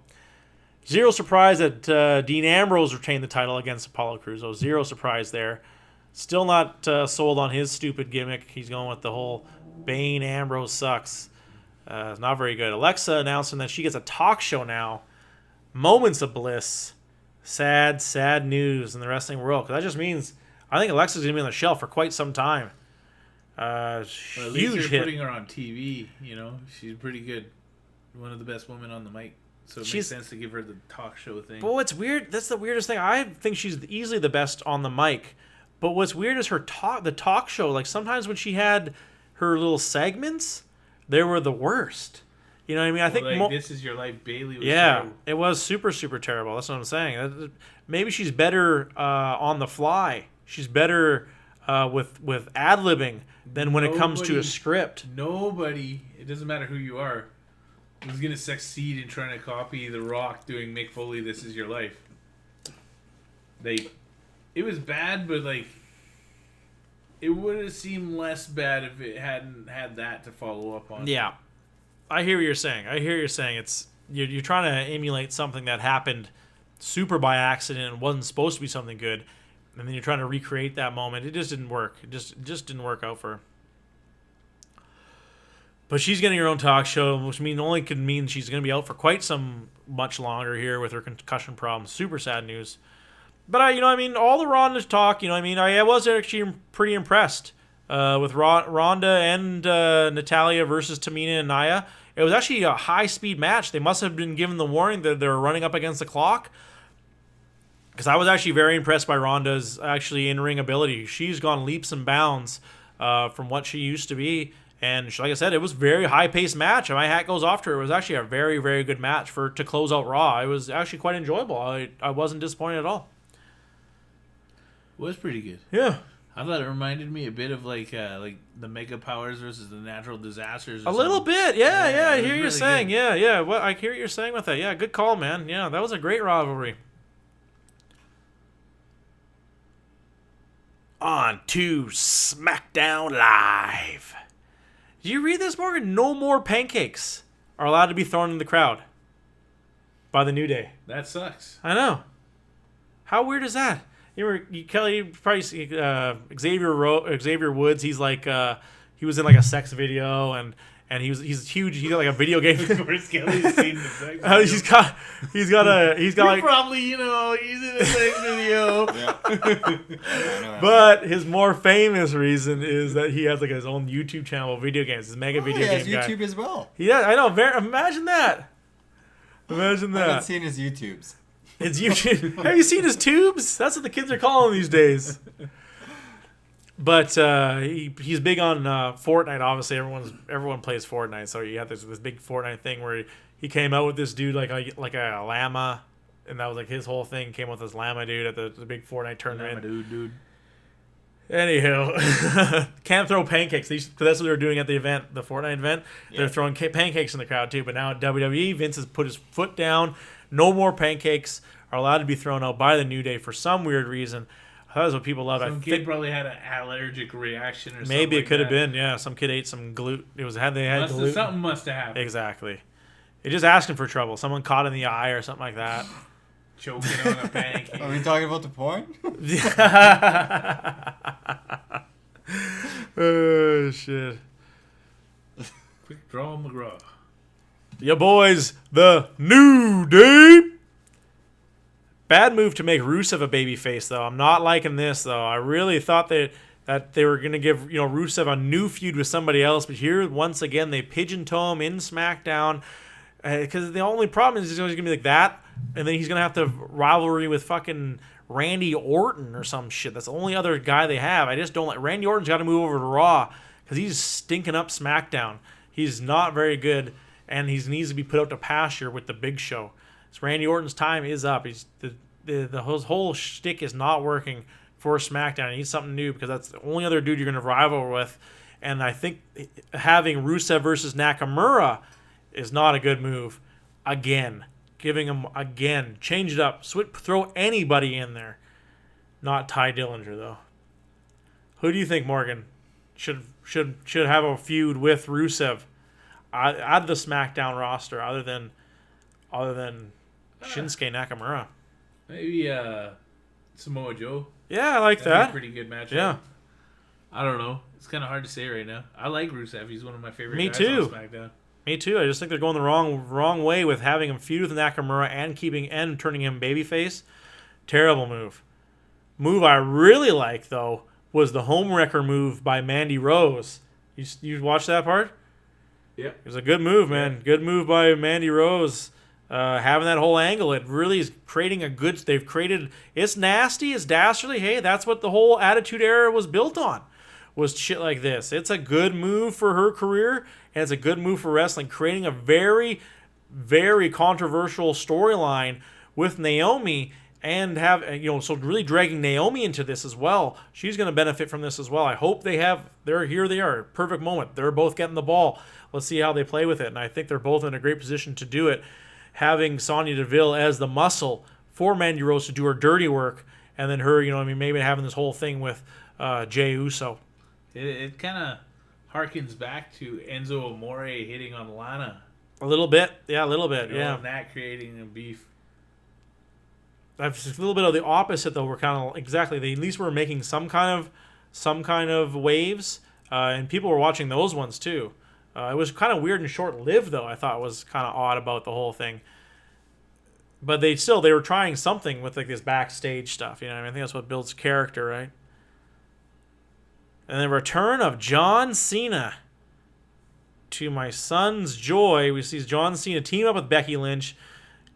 Zero surprise that Dean Ambrose retained the title against Apollo Crews. So zero surprise there. Still not sold on his stupid gimmick. He's going with the whole Bane Ambrose sucks. It's not very good. Alexa announcing that she gets a talk show now. Moments of bliss. Sad, sad news in the wrestling world. Because that just means I think Alexa's going to be on the shelf for quite some time. Well, at least huge they're hit. putting her on TV. She's pretty good. One of the best women on the mic. So it makes sense to give her the talk show thing. But what's weird, that's the weirdest thing. I think she's easily the best on the mic. But what's weird is the talk show. Like sometimes when she had her little segments, they were the worst. You know what I mean? I think This Is Your Life, Bailey was terrible. It was super, super terrible. That's what I'm saying. Maybe she's better on the fly. She's better with ad-libbing than when it comes to a script. Nobody, it doesn't matter who you are, is going to succeed in trying to copy The Rock doing Mick Foley, This Is Your Life. Like, it was bad, but like, it would have seemed less bad if it hadn't had that to follow up on. Yeah, I hear what you're saying. It's you're trying to emulate something that happened super by accident and wasn't supposed to be something good, and then you're trying to recreate that moment. It just didn't work. It just didn't work out for her. But she's getting her own talk show, which only could mean she's going to be out for quite much longer here with her concussion problems. Super sad news. But all the Ronda's talk, I was actually pretty impressed with Ronda and Natalia versus Tamina and Nia. It was actually a high-speed match. They must have been given the warning that they're running up against the clock. Because I was actually very impressed by Ronda's actually in-ring ability. She's gone leaps and bounds from what she used to be. And like I said, it was a very high-paced match. And my hat goes off to her. It was actually a very, very good match to close out Raw. It was actually quite enjoyable. I wasn't disappointed at all. It was pretty good. Yeah. I thought it reminded me a bit of like the Mega Powers versus the Natural Disasters. A little bit, yeah. I hear you really saying, good. yeah. What I hear what you're saying with that. Yeah, good call, man. Yeah, that was a great rivalry. On to SmackDown Live. Did you read this, Morgan? No more pancakes are allowed to be thrown in the crowd by the New Day. That sucks. I know. How weird is that? Kelly, you probably see Xavier Woods. He's like he was in like a sex video and he's huge. He's got like a video game. Where's Kelly's seen the sex video? he's got like probably he's in a sex video. Yeah. But his more famous reason is that he has like his own YouTube channel of video games. He's a mega video game guy. YouTube as well. Yeah, I know. Imagine that. Imagine I that. haven't seen his YouTubes. It's YouTube. Have you seen his tubes? That's what the kids are calling these days. But he's big on Fortnite. Obviously, everyone plays Fortnite, so you have this big Fortnite thing where he came out with this dude like a llama, and that was like his whole thing. Came with this llama dude at the big Fortnite tournament. Llama dude. Anyhow, can't throw pancakes. That's what they were doing at the event, the Fortnite event. Yeah. They're throwing pancakes in the crowd too. But now at WWE, Vince has put his foot down. No more pancakes are allowed to be thrown out by the New Day for some weird reason. That's what people love. Some kid probably had an allergic reaction or something. Maybe it could have been. Yeah, some kid ate some gluten. Something must have happened. Exactly. They're just asking for trouble. Someone caught in the eye or something like that. Choking on a pancake. Are we talking about the porn? Oh shit. Quick draw McGraw. Ya boys, the New Day. Bad move to make Rusev a babyface, though. I'm not liking this, though. I really thought that they were going to give Rusev a new feud with somebody else, but here, once again, they pigeon-toe him in SmackDown, because the only problem is he's going to be like that, and then he's going to have to rivalry with fucking Randy Orton or some shit. That's the only other guy they have. I just don't like... Randy Orton's got to move over to Raw, because he's stinking up SmackDown. He's not very good, and he needs to be put out to pasture with the Big Show. Randy Orton's time is up. He's the whole shtick is not working for SmackDown. He needs something new because that's the only other dude you're going to rival with. And I think having Rusev versus Nakamura is not a good move. Again, giving him change it up. Throw anybody in there. Not Ty Dillinger though. Who do you think, Morgan, should have a feud with Rusev out of the SmackDown roster other than Shinsuke Nakamura? Maybe Samoa Joe. Yeah, I like That'd be that. a pretty good matchup. Yeah. I don't know. It's kind of hard to say right now. I like Rusev. He's one of my favorite Me guys too. on SmackDown. Me too. I just think they're going the wrong way with having him feud with Nakamura and turning him babyface. Terrible move. Move I really like though was the homewrecker move by Mandy Rose. You watched that part? Yeah. It was a good move, man. Yeah. Good move by Mandy Rose. Having that whole angle, it really is creating they've created, it's nasty, it's dastardly. Hey, that's what the whole Attitude Era was built on, was shit like this. It's a good move for her career, and it's a good move for wrestling, creating a very, very controversial storyline with Naomi, and so really dragging Naomi into this as well. She's going to benefit from this as well. I hope they are, perfect moment. They're both getting the ball. Let's see how they play with it, and I think they're both in a great position to do it. Having Sonya Deville as the muscle for Mandy Rose to do her dirty work, and then her, maybe having this whole thing with Jey Uso. It kind of harkens back to Enzo Amore hitting on Lana. A little bit, yeah. And that creating a beef. That's a little bit of the opposite, though. We're kind of exactly. They at least were making some kind of waves, and people were watching those ones too. It was kind of weird and short-lived, though. I thought it was kind of odd about the whole thing. But they were trying something with like this backstage stuff. I think that's what builds character, right? And the return of John Cena. To my son's joy, we see John Cena team up with Becky Lynch.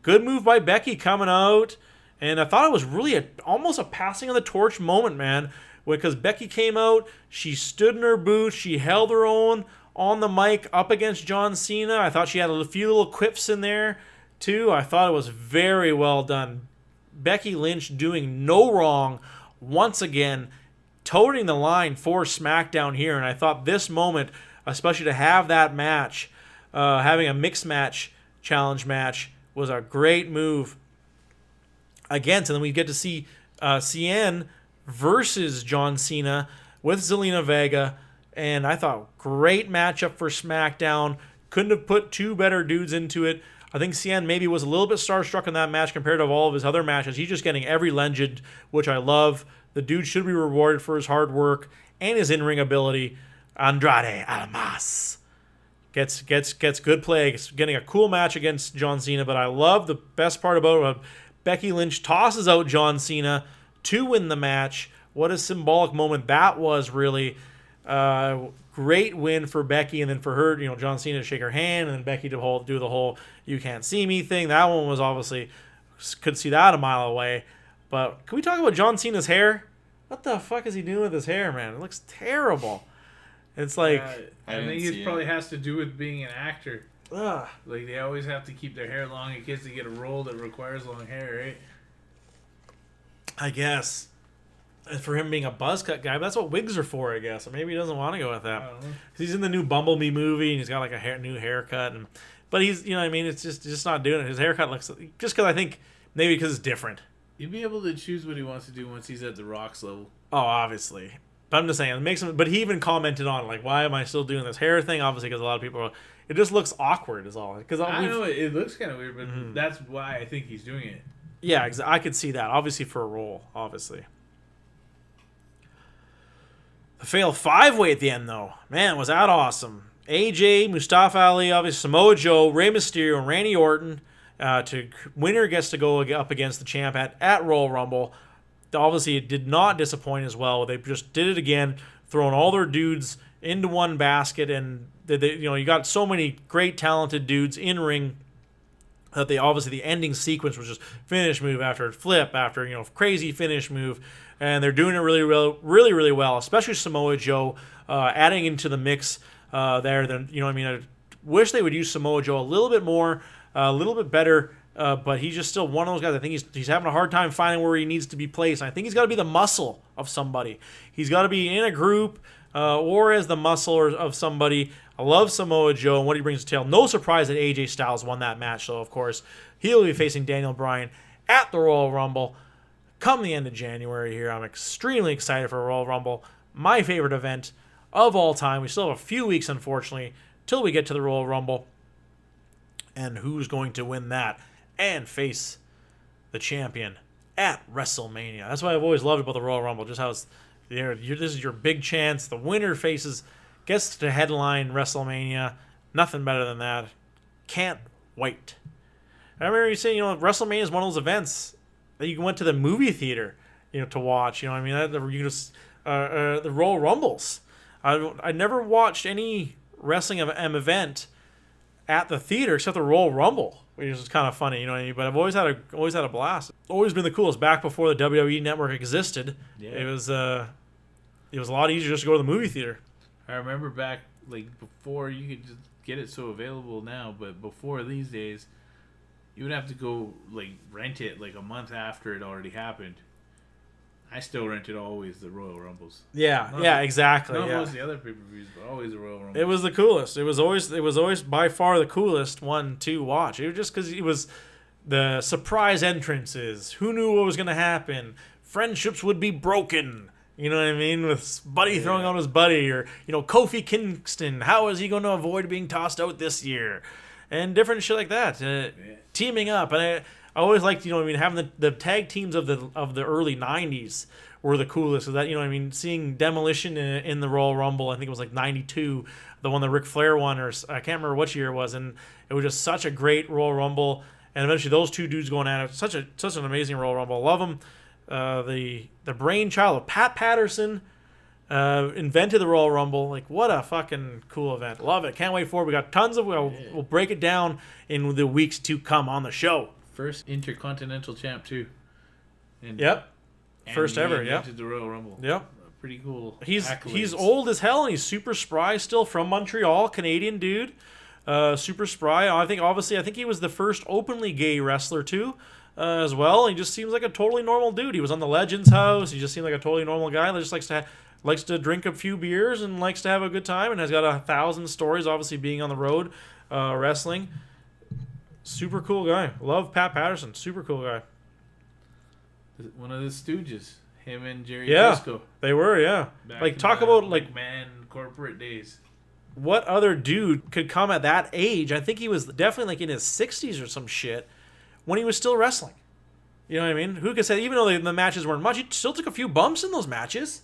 Good move by Becky coming out. And I thought it was really almost a passing of the torch moment, man. Because Becky came out, she stood in her boots, she held her own on the mic up against John Cena. I thought she had a few little quips in there, too. I thought it was very well done. Becky Lynch doing no wrong once again, toting the line for SmackDown here. And I thought this moment, especially to have that match, having a mixed match, challenge match, was a great move against. And then we get to see CN versus John Cena with Zelina Vega. And I thought, great matchup for SmackDown. Couldn't have put two better dudes into it. I think CN maybe was a little bit starstruck in that match compared to all of his other matches. He's just getting every legend, which I love. The dude should be rewarded for his hard work and his in-ring ability. Andrade Almas gets good play, getting a cool match against John Cena. But I love the best part about it. Becky Lynch tosses out John Cena to win the match. What a symbolic moment that was, really. Great win for Becky, and then for her, John Cena to shake her hand, and then Becky to do the whole "you can't see me" thing. That one was obviously, could see that a mile away. But can we talk about John Cena's hair? What the fuck is he doing with his hair, man? It looks terrible. It's like I think it probably has to do with being an actor. Ugh. Like they always have to keep their hair long in case they get a role that requires long hair, right? I guess. And for him being a buzz cut guy, but that's what wigs are for, I guess. Or maybe he doesn't want to go with that. I don't know. 'Cause he's in the new Bumblebee movie, and he's got like a new haircut. But he's, it's just not doing it. His haircut looks, just because I think, maybe because it's different. You'd be able to choose what he wants to do once he's at the Rock's level. Oh, obviously. But I'm just saying, it makes him. But he even commented on, like, why am I still doing this hair thing? Obviously, because a lot of people it just looks awkward, is all. Because I know it looks kind of weird, but that's why I think he's doing it. Yeah, I could see that. Obviously, for a role, obviously. The fatal 5-way at the end, though. Man, was that awesome. AJ, Mustafa Ali, obviously Samoa Joe, Rey Mysterio, and Randy Orton. Winner gets to go up against the champ at Royal Rumble. Obviously, it did not disappoint as well. They just did it again, throwing all their dudes into one basket, and you got so many great, talented dudes in ring that the ending sequence was just finish move after flip after crazy finish move, and they're doing it really well, really, really well. Especially Samoa Joe adding into the mix there. Then I wish they would use Samoa Joe a little bit more, a little bit better. But he's just still one of those guys. I think he's having a hard time finding where he needs to be placed. And I think he's got to be the muscle of somebody. He's got to be in a group or as the muscle of somebody. I love Samoa Joe and what he brings to the table. No surprise that AJ Styles won that match, though, of course. He'll be facing Daniel Bryan at the Royal Rumble come the end of January here. I'm extremely excited for Royal Rumble. My favorite event of all time. We still have a few weeks, unfortunately, till we get to the Royal Rumble. And who's going to win that and face the champion at WrestleMania? That's what I've always loved about the Royal Rumble. Just how it's this is your big chance. The winner gets to headline WrestleMania. Nothing better than that. Can't wait. I remember you saying, WrestleMania is one of those events that you went to the movie theater, to watch. You the Royal Rumbles. I never watched any wrestling event at the theater except the Royal Rumble, which is kind of funny, But I've always had a blast. Always been the coolest. Back before the WWE Network existed, yeah. It was a lot easier just to go to the movie theater. I remember back before you could just get it so available now, but before these days, you would have to go rent it a month after it already happened. I still rented always the Royal Rumbles. Yeah, exactly. Not most of the other pay-per-views, but always the Royal Rumbles. It was the coolest. It was always by far the coolest one to watch. It was just because it was the surprise entrances. Who knew what was going to happen? friendships would be broken. You know what I mean? With Buddy throwing out his buddy, or Kofi Kingston, how is he going to avoid being tossed out this year, and different shit like that. Teaming up, and I always liked having the tag teams of the early '90s were the coolest. So that seeing Demolition in the Royal Rumble, I think it was like '92, the one that Ric Flair won, or I can't remember which year it was, and it was just such a great Royal Rumble. And eventually those two dudes going at it, such an amazing Royal Rumble. Love them. The brainchild of Pat Patterson invented the Royal Rumble. Like, what a fucking cool event. Love it. Can't wait for it. We got tons of we'll break it down in the weeks to come on the show. First Intercontinental champ too. Yep. First ever, yeah. Invented the Royal Rumble. Yep. Pretty cool. He's old as hell, and he's super spry still, from Montreal, Canadian dude. Super spry. I think he was the first openly gay wrestler too, as well. He just seems like a totally normal dude. He was on the Legends House. He just seemed like a totally normal guy that just likes to drink a few beers and likes to have a good time, and has got 1,000 stories. Obviously, being on the road, wrestling. Super cool guy. Love Pat Patterson. Super cool guy. One of the Stooges. Him and Jerry Briscoe. They were, yeah. Back talk about man corporate days. What other dude could come at that age? I think he was definitely in his 60s or some shit when he was still wrestling. You know what I mean? Who could say, even though the matches weren't much, he still took a few bumps in those matches.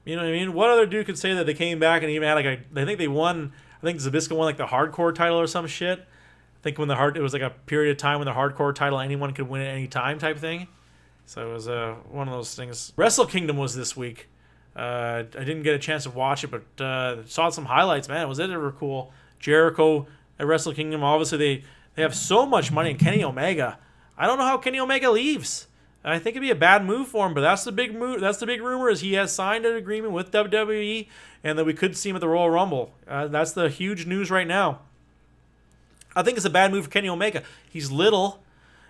You know what I mean? What other dude could say that they came back and even had I think they won, I think Zbyszko won the hardcore title or some shit. I think it was a period of time when the hardcore title anyone could win at any time type thing. So it was one of those things. Wrestle Kingdom was this week. I didn't get a chance to watch it, but saw some highlights. Man, was it ever cool? Jericho at Wrestle Kingdom. Obviously, they have so much money. And Kenny Omega. I don't know how Kenny Omega leaves. I think it'd be a bad move for him, but that's the big move. That's the big rumor, is he has signed an agreement with WWE, and that we could see him at the Royal Rumble. That's the huge news right now. I think it's a bad move for Kenny Omega. He's little.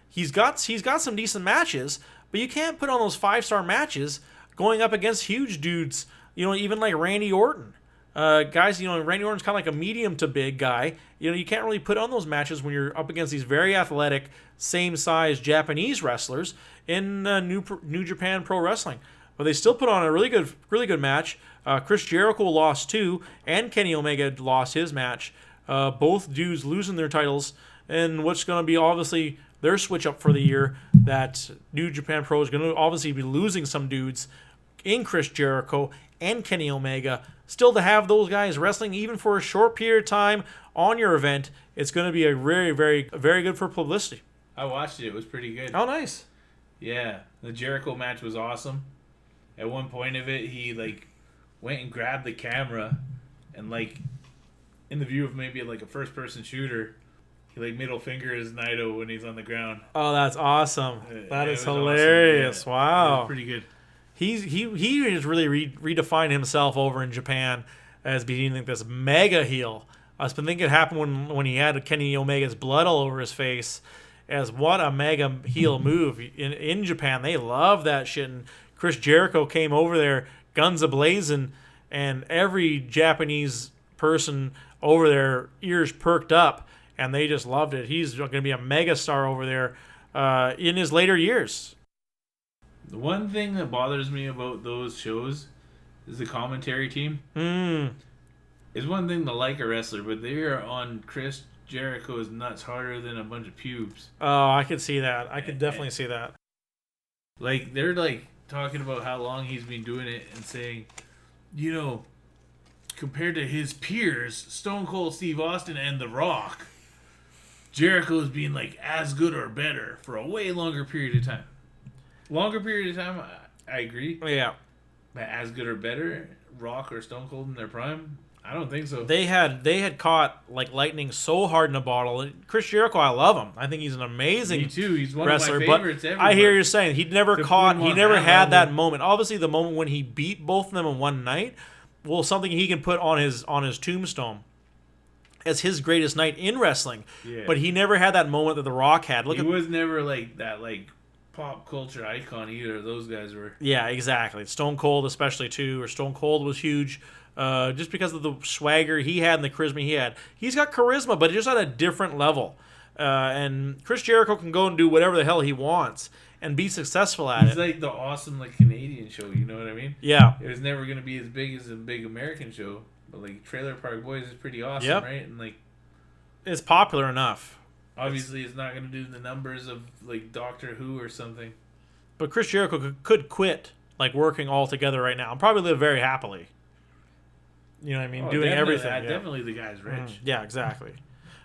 He's got some decent matches, but you can't put on those 5-star matches going up against huge dudes, even like Randy Orton. Guys, Randy Orton's kind of like a medium to big guy. You can't really put on those matches when you're up against these very athletic, same-size Japanese wrestlers in New Japan Pro Wrestling. But they still put on a really good match. Chris Jericho lost too, and Kenny Omega lost his match. Both dudes losing their titles, and what's going to be obviously their switch up for the year, that New Japan Pro is going to obviously be losing some dudes in Chris Jericho and Kenny Omega. Still, to have those guys wrestling even for a short period of time on your event, it's going to be a very, very, very good for publicity. I watched it. It was pretty good. Oh, nice. Yeah. The Jericho match was awesome. At one point of it, he went and grabbed the camera and in the view of maybe a first-person shooter, he middle fingers Naito when he's on the ground. Oh, that's awesome. That is hilarious. Awesome. Yeah. Wow. It was pretty good. He has really redefined himself over in Japan as being this mega heel. I've been thinking it happened when he had Kenny Omega's blood all over his face, as what a mega heel move. In Japan, they love that shit. And Chris Jericho came over there, guns a-blazing, and every Japanese person over there, ears perked up, and they just loved it. He's going to be a mega star over there in his later years. The one thing that bothers me about those shows is the commentary team. It's one thing to like a wrestler, but they are on Chris Jericho's nuts harder than a bunch of pubes. Oh, I could see that. I could definitely see that. They're talking about how long he's been doing it and saying, compared to his peers, Stone Cold Steve Austin and The Rock, Jericho's being as good or better for a way longer period of time. Longer period of time, I agree. Yeah. But as good or better, Rock or Stone Cold in their prime? I don't think so. They had caught lightning so hard in a bottle. Chris Jericho, I love him. I think he's an amazing Me too. He's one wrestler, of my favorites ever. I hear you saying he never had that moment. Obviously, the moment when he beat both of them in one night, something he can put on his tombstone as his greatest night in wrestling. Yeah. But he never had that moment that The Rock had. He was never that pop culture icon either of those guys were. Yeah, exactly. Stone Cold especially too, or Stone Cold was huge. Just because of the swagger he had and the charisma he had. He's got charisma, but just at a different level. And Chris Jericho can go and do whatever the hell he wants. and be successful at It's it. like the awesome like Canadian show. You know what I mean? Yeah. It was never gonna be as big as a big American show, but like Trailer Park Boys is pretty awesome, Yep. right? And like It's popular enough. obviously it's not gonna do the numbers of like Doctor Who or something. But Chris Jericho could quit like working all together right now and probably live very happily. You know what I mean? Doing definitely, everything. Yeah. Definitely, the guy's rich. Yeah, exactly.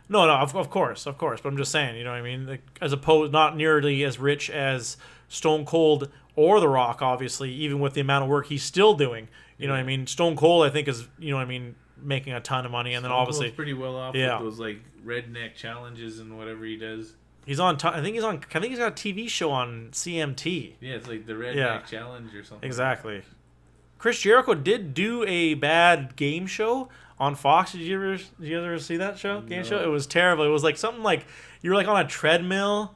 No, of course. But I'm just saying, you know what I mean? Like, as opposed, not nearly as rich as Stone Cold or The Rock, obviously, even with the amount of work he's still doing. You know what I mean? Stone Cold, I think, is, you know what I mean, making a ton of money. And then Stone obviously, Cold's pretty well off Yeah. with those like redneck challenges and whatever he does. he's on, I think he's got a TV show on CMT. Yeah, it's like the redneck Yeah. challenge or something. Exactly. Chris Jericho did do a bad game show on Fox. Did you ever see that show? Game No. show? It was terrible. It was like something like you were like on a treadmill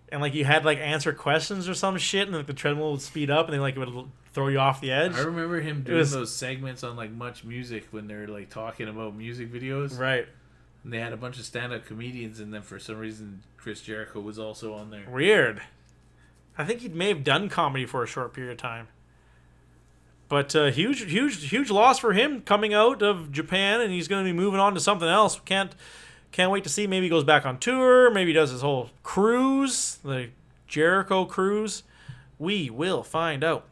and like you had like answer questions or some shit and like the treadmill would speed up and then like it would throw you off the edge. I remember him doing was- those segments on like Much Music when they're like talking about music videos. Right. And they had a bunch of stand-up comedians, and then for some reason Chris Jericho was also on there. Weird. I think he may have done comedy for a short period of time. But huge loss for him coming out of Japan, and he's going to be moving on to something else. Can't wait to see. Maybe he goes back on tour. Maybe he does his whole cruise, the Jericho cruise. We will find out.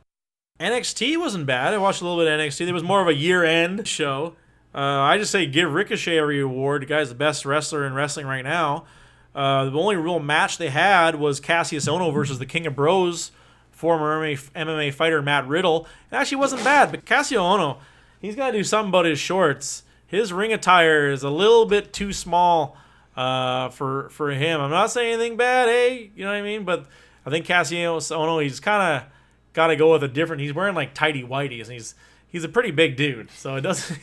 NXT wasn't bad. I watched a little bit of NXT. There was more of a year-end show. I just say give Ricochet every award. The guy's the best wrestler in wrestling right now. The only real match they had was Cassius Ohno versus the King of Bros, former MMA fighter Matt Riddle. It actually wasn't bad, but Cassius Ohno, he's got to do something about his shorts. His ring attire is a little bit too small for him. I'm not saying anything bad, hey, you know what I mean? But I think Cassius Ohno, he's kind of got to go with a different. He's wearing like tighty whities, and he's a pretty big dude, so it doesn't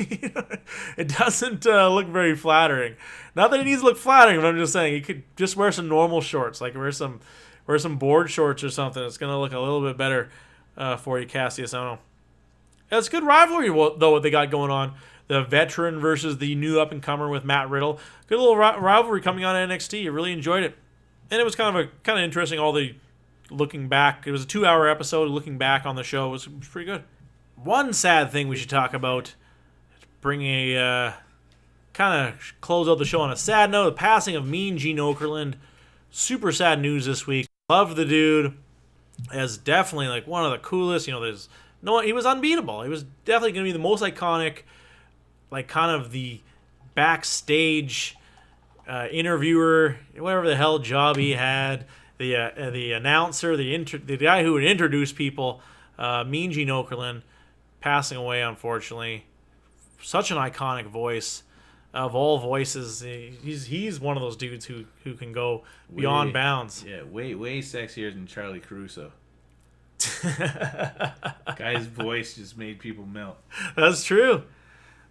look very flattering. Not that it needs to look flattering, but I'm just saying he could just wear some normal shorts, like wear some board shorts or something. It's gonna look a little bit better for you, Cassius Ohno. It's a good rivalry though what they got going on. The veteran versus the new up and comer with Matt Riddle. Good little rivalry coming on NXT. I really enjoyed it, and it was kind of interesting. All the looking back. It was a 2-hour episode. Looking back on the show, it was pretty good. One sad thing we should talk about, bring a kind of close out the show on a sad note, the passing of Mean Gene Okerlund. Super sad news this week. Love the dude. As definitely like one of the coolest. You know, he was unbeatable. He was definitely going to be the most iconic, like kind of the backstage interviewer, whatever the hell job he had. The announcer, the guy who would introduce people. Mean Gene Okerlund. Passing away, unfortunately. Such an iconic voice. Of all voices, he's one of those dudes who can go beyond bounds. Yeah, way sexier than Charlie Caruso. Guy's voice just made people melt. That's true,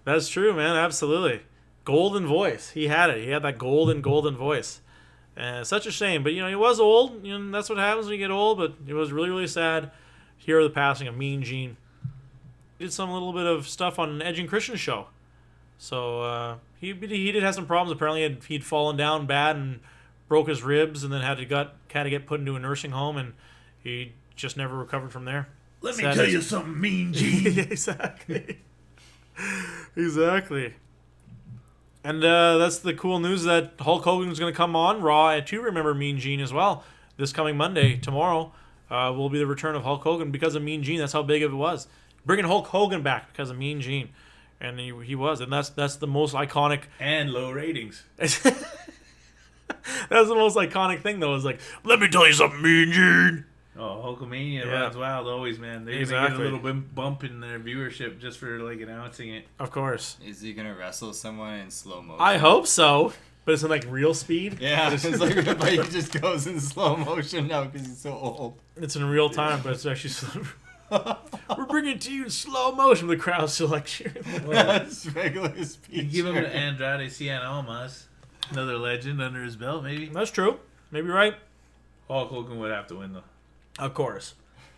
man. Absolutely. Golden voice. He had it. He had that golden voice. Such a shame. But, he was old. That's what happens when you get old. But it was really, really sad to hear the passing of Mean Gene. Did some little bit of stuff on Edge and Christian's show. So he did have some problems. Apparently he'd fallen down bad and broke his ribs and then had to get put into a nursing home, and he just never recovered from there. Let me tell you something, Mean Gene. Exactly. Exactly. And that's the cool news that Hulk Hogan's going to come on Raw to remember Mean Gene as well. This coming Monday, tomorrow, will be the return of Hulk Hogan because of Mean Gene. That's how big of it was. Bringing Hulk Hogan back because of Mean Gene. And he was. And that's the most iconic. And low ratings. That's the most iconic thing, though, is like, let me tell you something, Mean Gene. Oh, Hulkamania runs wild always, man. They're going to get a little bump in their viewership just for, like, announcing it. Of course. Is he going to wrestle someone in slow motion? I hope so. But it's in, like, real speed. Yeah, it's like but he just goes in slow motion now because he's so old. It's in real time, but it's actually slow. We're bringing it to you in slow motion. The crowd's still, like, cheering. That's regular speed. You give him to Andrade Cien Almas. Another legend under his belt, maybe. That's true. Maybe right. Hulk Hogan would have to win, though. Of course.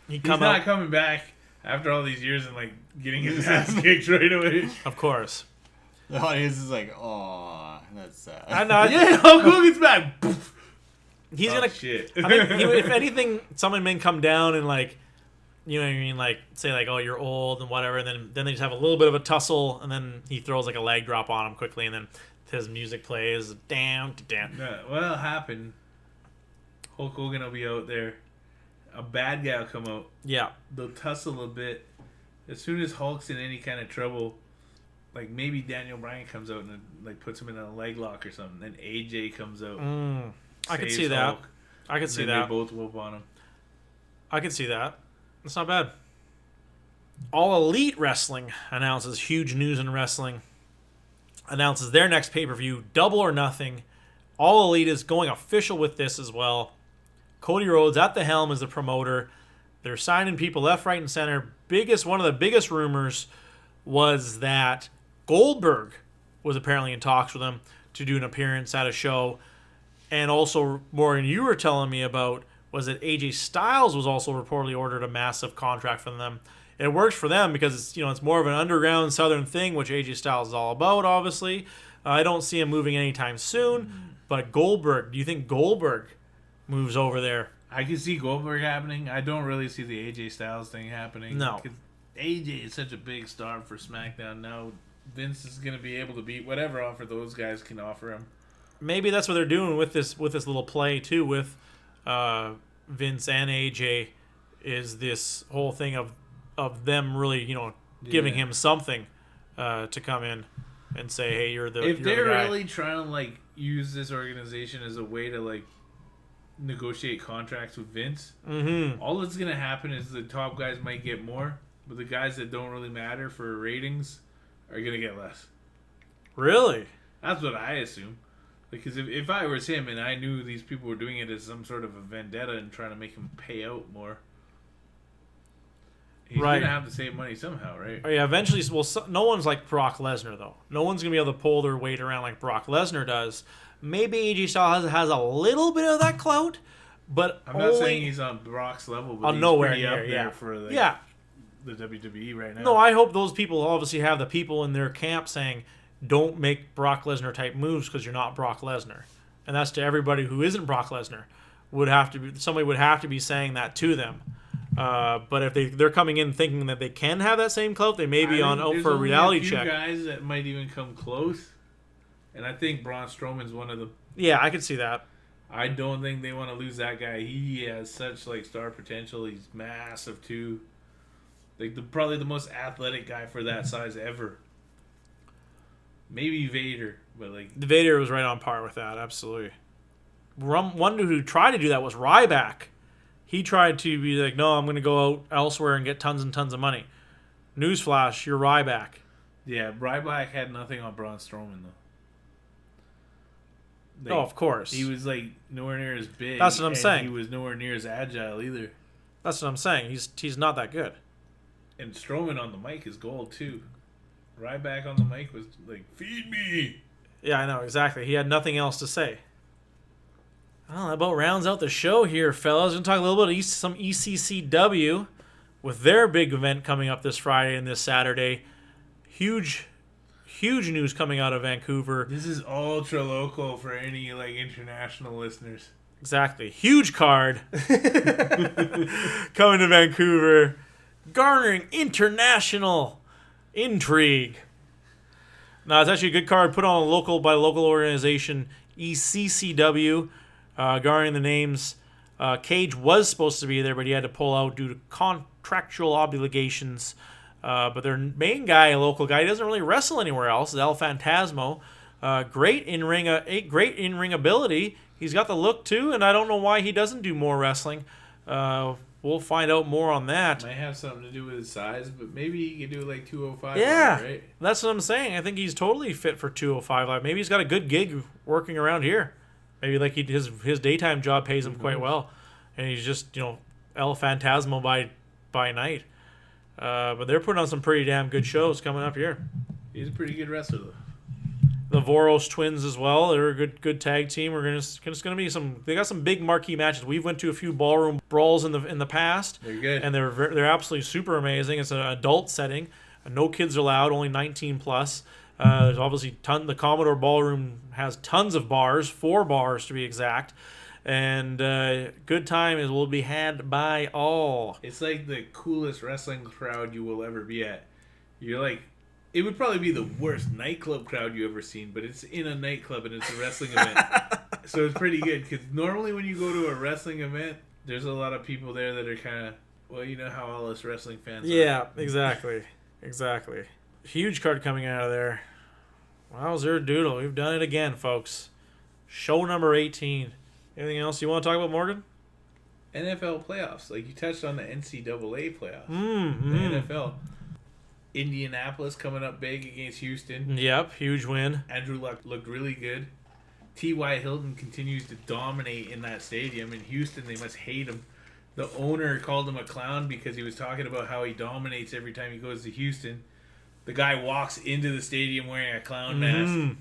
He's not coming back after all these years and, like, getting his ass kicked right away. Of course. The audience is like, "Oh, that's sad." I know. Yeah, Hulk Hogan's back. he's Shit. I think if anything, someone may come down and like, you know what I mean, like say like, oh, you're old and whatever, and then they just have a little bit of a tussle, and then he throws like a leg drop on him quickly, and then his music plays down. Yeah, what'll happen? Hulk Hogan will be out there. A bad guy will come out. Yeah. They'll tussle a bit. As soon as Hulk's in any kind of trouble, like maybe Daniel Bryan comes out and like puts him in a leg lock or something. Then AJ comes out. I could see that. Hulk, I could see They that. both whoop on him. I could see that. That's not bad. All Elite Wrestling announces huge news in wrestling. Announces their next pay-per-view, Double or Nothing. All Elite is going official with this as well. Cody Rhodes at the helm as the promoter. They're signing people left, right, and center. One of the biggest rumors was that Goldberg was apparently in talks with them to do an appearance at a show. And also, Morgan, you were telling me about was that AJ Styles was also reportedly ordered a massive contract from them. It works for them because it's more of an underground Southern thing, which AJ Styles is all about, obviously. I don't see him moving anytime soon. But Goldberg, do you think Goldberg moves over there? I can see Goldberg happening. I don't really see the AJ Styles thing happening. No. Because AJ is such a big star for SmackDown now. Vince is going to be able to beat whatever offer those guys can offer him. Maybe that's what they're doing with this little play too with Vince and AJ is this whole thing of them really giving him something to come in and say, hey, you're the if you're they're the guy. really trying to like use this organization as a way to like negotiate contracts with Vince, all that's going to happen is the top guys might get more, but the guys that don't really matter for ratings are going to get less. Really? That's what I assume. Because if I was him and I knew these people were doing it as some sort of a vendetta and trying to make him pay out more, he's Right. going to have to save money somehow, right? Oh, yeah, eventually. Well, no one's like Brock Lesnar though. No one's gonna be able to pull their weight around like Brock Lesnar does. Maybe AJ Styles has a little bit of that clout, but I'm not saying he's on Brock's level, but he's nowhere pretty near. up there Yeah, for like, yeah. the WWE right now. No, I hope those people obviously have the people in their camp saying, "Don't make Brock Lesnar type moves because you're not Brock Lesnar," and that's to everybody who isn't Brock Lesnar. Somebody would have to be saying that to them. But if they're coming in thinking that they can have that same clout, they may be out for a reality check. There's guys that might even come close, and I think Braun Strowman's one of them. Yeah, I could see that. I don't think they want to lose that guy. He has such like star potential. He's massive too. Like probably the most athletic guy for that size ever. Maybe Vader, but like Vader was right on par with that. Absolutely. One dude who tried to do that was Ryback. He tried to be like, no, I'm going to go out elsewhere and get tons and tons of money. Newsflash, you're Ryback. yeah, Ryback had nothing on Braun Strowman though. Like, Oh, of course. he was like nowhere near as big. That's what I'm and saying. He was nowhere near as agile either. That's what I'm saying. He's not that good. And Strowman on the mic is gold too. Ryback on the mic was like, "Feed me." Yeah, I know, exactly. He had nothing else to say. Well, that about rounds out the show here, fellas. We're going to talk a little bit of some ECCW with their big event coming up this Friday and this Saturday. Huge news coming out of Vancouver. This is ultra local for any like international listeners. Exactly. Huge card coming to Vancouver, garnering international intrigue. Now, it's actually a good card put on by a local organization, ECCW, garnering the names. Cage was supposed to be there, but he had to pull out due to contractual obligations. But their main guy, a local guy, he doesn't really wrestle anywhere else, is El Phantasmo. Great in-ring ability. He's got the look too, and I don't know why he doesn't do more wrestling. We'll find out more on that. Might have something to do with his size, but maybe he could do like 205. Yeah, right? that's what I'm saying. I think he's totally fit for 205 Live. Maybe he's got a good gig working around here. Maybe like his daytime job pays him quite well, and he's just El Phantasmo by night. But they're putting on some pretty damn good shows coming up here. He's a pretty good wrestler though. The Voros twins as well. They're a good tag team. Gonna be some. They got some big marquee matches. We've went to a few ballroom brawls in the past. They're good, and they're absolutely super amazing. It's an adult setting. No kids allowed. Only 19 plus. There's obviously the Commodore Ballroom has tons of bars, 4 bars to be exact. And good time will be had by all. It's like the coolest wrestling crowd you will ever be at. You're like, it would probably be the worst nightclub crowd you ever seen, but it's in a nightclub and it's a wrestling event. So it's pretty good, because normally when you go to a wrestling event, there's a lot of people there that are kind of, well, you know how all us wrestling fans are. Yeah, exactly. Exactly. Huge card coming out of there. Wowzer doodle. We've done it again, folks. Show number 18. Anything else you want to talk about, Morgan? NFL playoffs. Like you touched on the NCAA playoffs. Mm-hmm. The NFL. Indianapolis coming up big against Houston. Yep, huge win. Andrew Luck looked really good. T.Y. Hilton continues to dominate in that stadium. In Houston, they must hate him. The owner called him a clown because he was talking about how he dominates every time he goes to Houston. The guy walks into the stadium wearing a clown mask.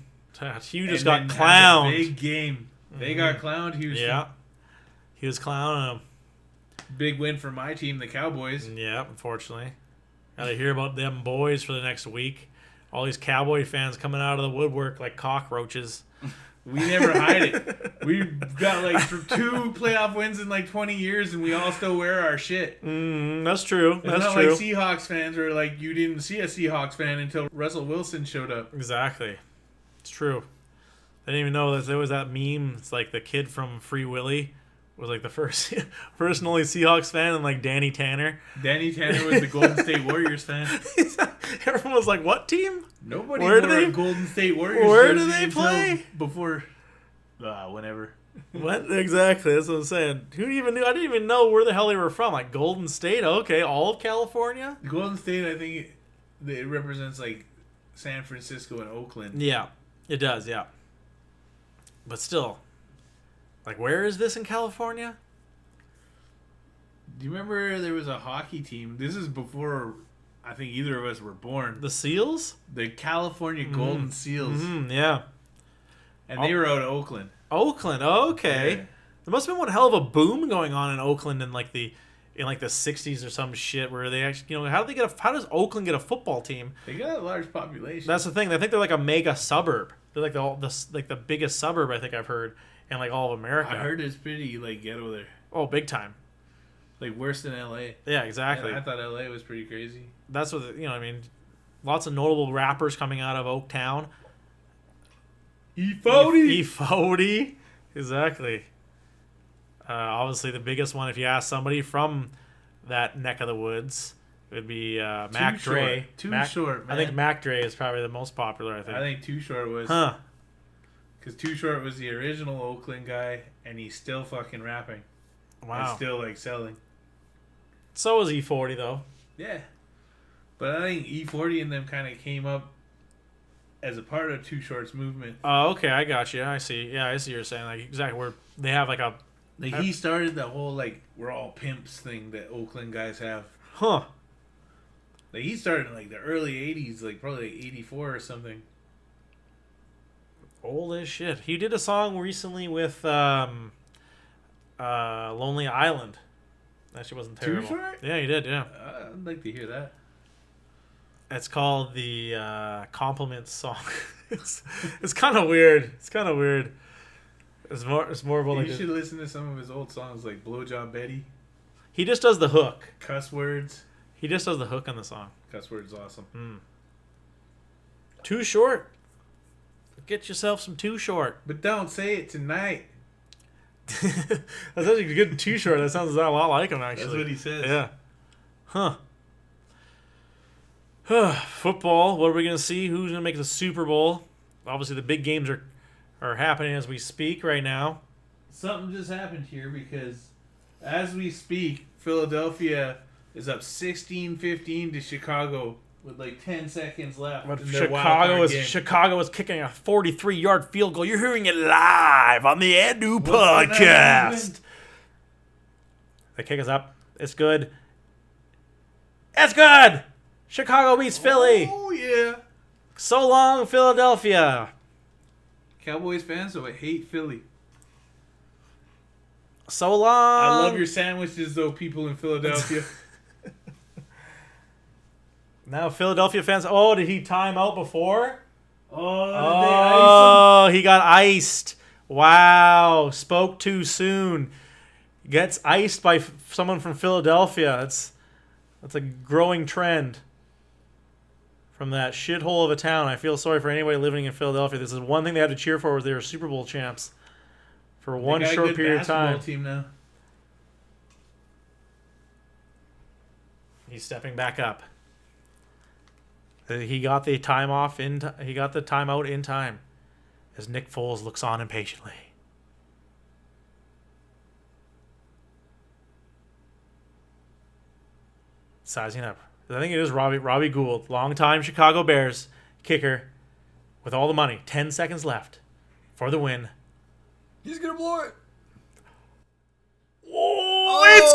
Hugh just got clowned. Big game. They got clowned, Houston. Yeah. He was clowning him. Big win for my team, the Cowboys. Yeah, unfortunately. Gotta hear about them boys for the next week. All these Cowboy fans coming out of the woodwork like cockroaches. We never hide it. We've got like 2 playoff wins in like 20 years, and we all still wear our shit. That's true. It's not like Seahawks fans where like you didn't see a Seahawks fan until Russell Wilson showed up. Exactly. It's true. I didn't even know that there was that meme. It's like the kid from Free Willy was like the first and only Seahawks fan, and like Danny Tanner. Danny Tanner was the Golden State Warriors fan. Everyone was like, "What team? Nobody wore a Golden State Warriors. Where do they play? Before, whenever. What exactly? That's what I'm saying. Who even knew? I didn't even know where the hell they were from. Like Golden State. Okay, all of California. Golden State, I think it represents like San Francisco and Oakland. Yeah, it does. Yeah, but still, like, where is this in California? Do you remember there was a hockey team? This is before I think either of us were born. The Seals? The California Golden Seals. Yeah. And they were out of Oakland. Oakland, okay. Yeah. There must have been one hell of a boom going on in Oakland in like the 60s or some shit where they actually, how does Oakland get a football team? They got a large population. That's the thing. I think they're like a mega suburb. They're like the biggest suburb I think I've heard in like all of America. I heard it's pretty like ghetto there. Oh, big time. Like worse than LA. Yeah, exactly. Yeah, I thought LA was pretty crazy. That's what lots of notable rappers coming out of Oaktown. E40. E40. Exactly. Obviously, the biggest one, if you ask somebody from that neck of the woods, it would be Mac Dre. Too short, man. I think Mac Dre is probably the most popular, I think. Too Short was. Huh. Because Too Short was the original Oakland guy, and he's still fucking rapping. Wow. And still, like, selling. So is E40, though. Yeah. But I think E40 and them kind of came up as a part of Too Short's movement. Oh, okay, I got you. I see. Yeah, I see what you're saying. Like, exactly, where they have like a... Like, he started the whole, like, we're all pimps thing that Oakland guys have. Huh. Like, he started in, like, the early 80s, like, probably like 84 or something. Old as shit. He did a song recently with Lonely Island. That shit wasn't terrible. Too Short? Yeah, he did, yeah. I'd like to hear that. It's called the Compliments song. It's kind of weird. It's kind of weird. It's more about like... You should listen to some of his old songs, like Blowjob Betty. He just does the hook. Cuss words. He just does the hook on the song. Cuss words awesome. Too Short. Get yourself some Too Short. But don't say it tonight. That's actually a good Too Short. That sounds a lot like him, actually. That's what he says. Yeah. Huh. Football. What are we going to see? Who's going to make the Super Bowl? Obviously, the big games are happening as we speak right now. Something just happened here because as we speak, Philadelphia is up 16-15 to Chicago with like 10 seconds left. Chicago is kicking a 43-yard field goal. You're hearing it live on the Edu podcast. They kick us up. It's good. It's good. Chicago beats Philly. Oh yeah. So long, Philadelphia. Cowboys fans, so I hate Philly. So long. I love your sandwiches, though, people in Philadelphia. Now Philadelphia fans. Oh, did he time out before? Oh, he got iced Wow, spoke too soon. Gets iced by someone from Philadelphia. That's a growing trend from that shithole of a town. I feel sorry for anybody living in Philadelphia. This is one thing they had to cheer for was they were Super Bowl champs for one short period of time. Team now. He's stepping back up. He got the time off he got the timeout in time as Nick Foles looks on impatiently. Sizing up. I think it is Robbie Gould, longtime Chicago Bears kicker with all the money. 10 seconds left for the win. He's going to blow it. Oh, it's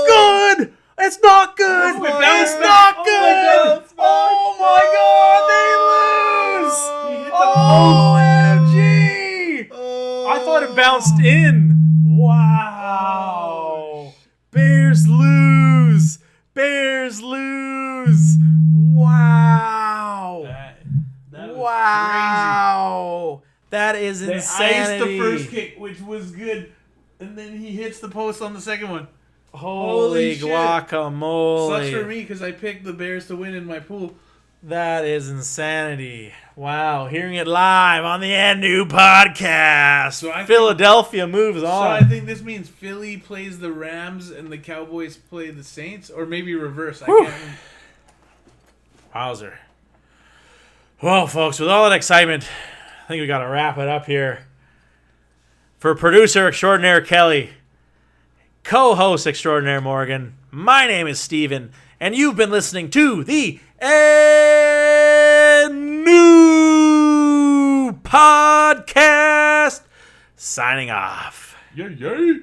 good. It's not good. It's not good. Oh my God, they lose. OMG. I thought it bounced in. Wow. Bears lose. Bears lose. Wow. That was wow. crazy. That is They insanity. iced the first kick, which was good, and then he hits the post on the second one. Holy shit. guacamole. Sucks for me because I picked the Bears to win in my pool. That is insanity. Wow. Hearing it live on the NU podcast. So Philadelphia moves on. So I think this means Philly plays the Rams and the Cowboys play the Saints, or maybe reverse. I can't remember. Wowzer. Well, folks, with all that excitement, I think we got to wrap it up here. For producer extraordinaire Kelly, co-host extraordinaire Morgan, my name is Steven, and you've been listening to the NU podcast. Signing off. Yay, yay.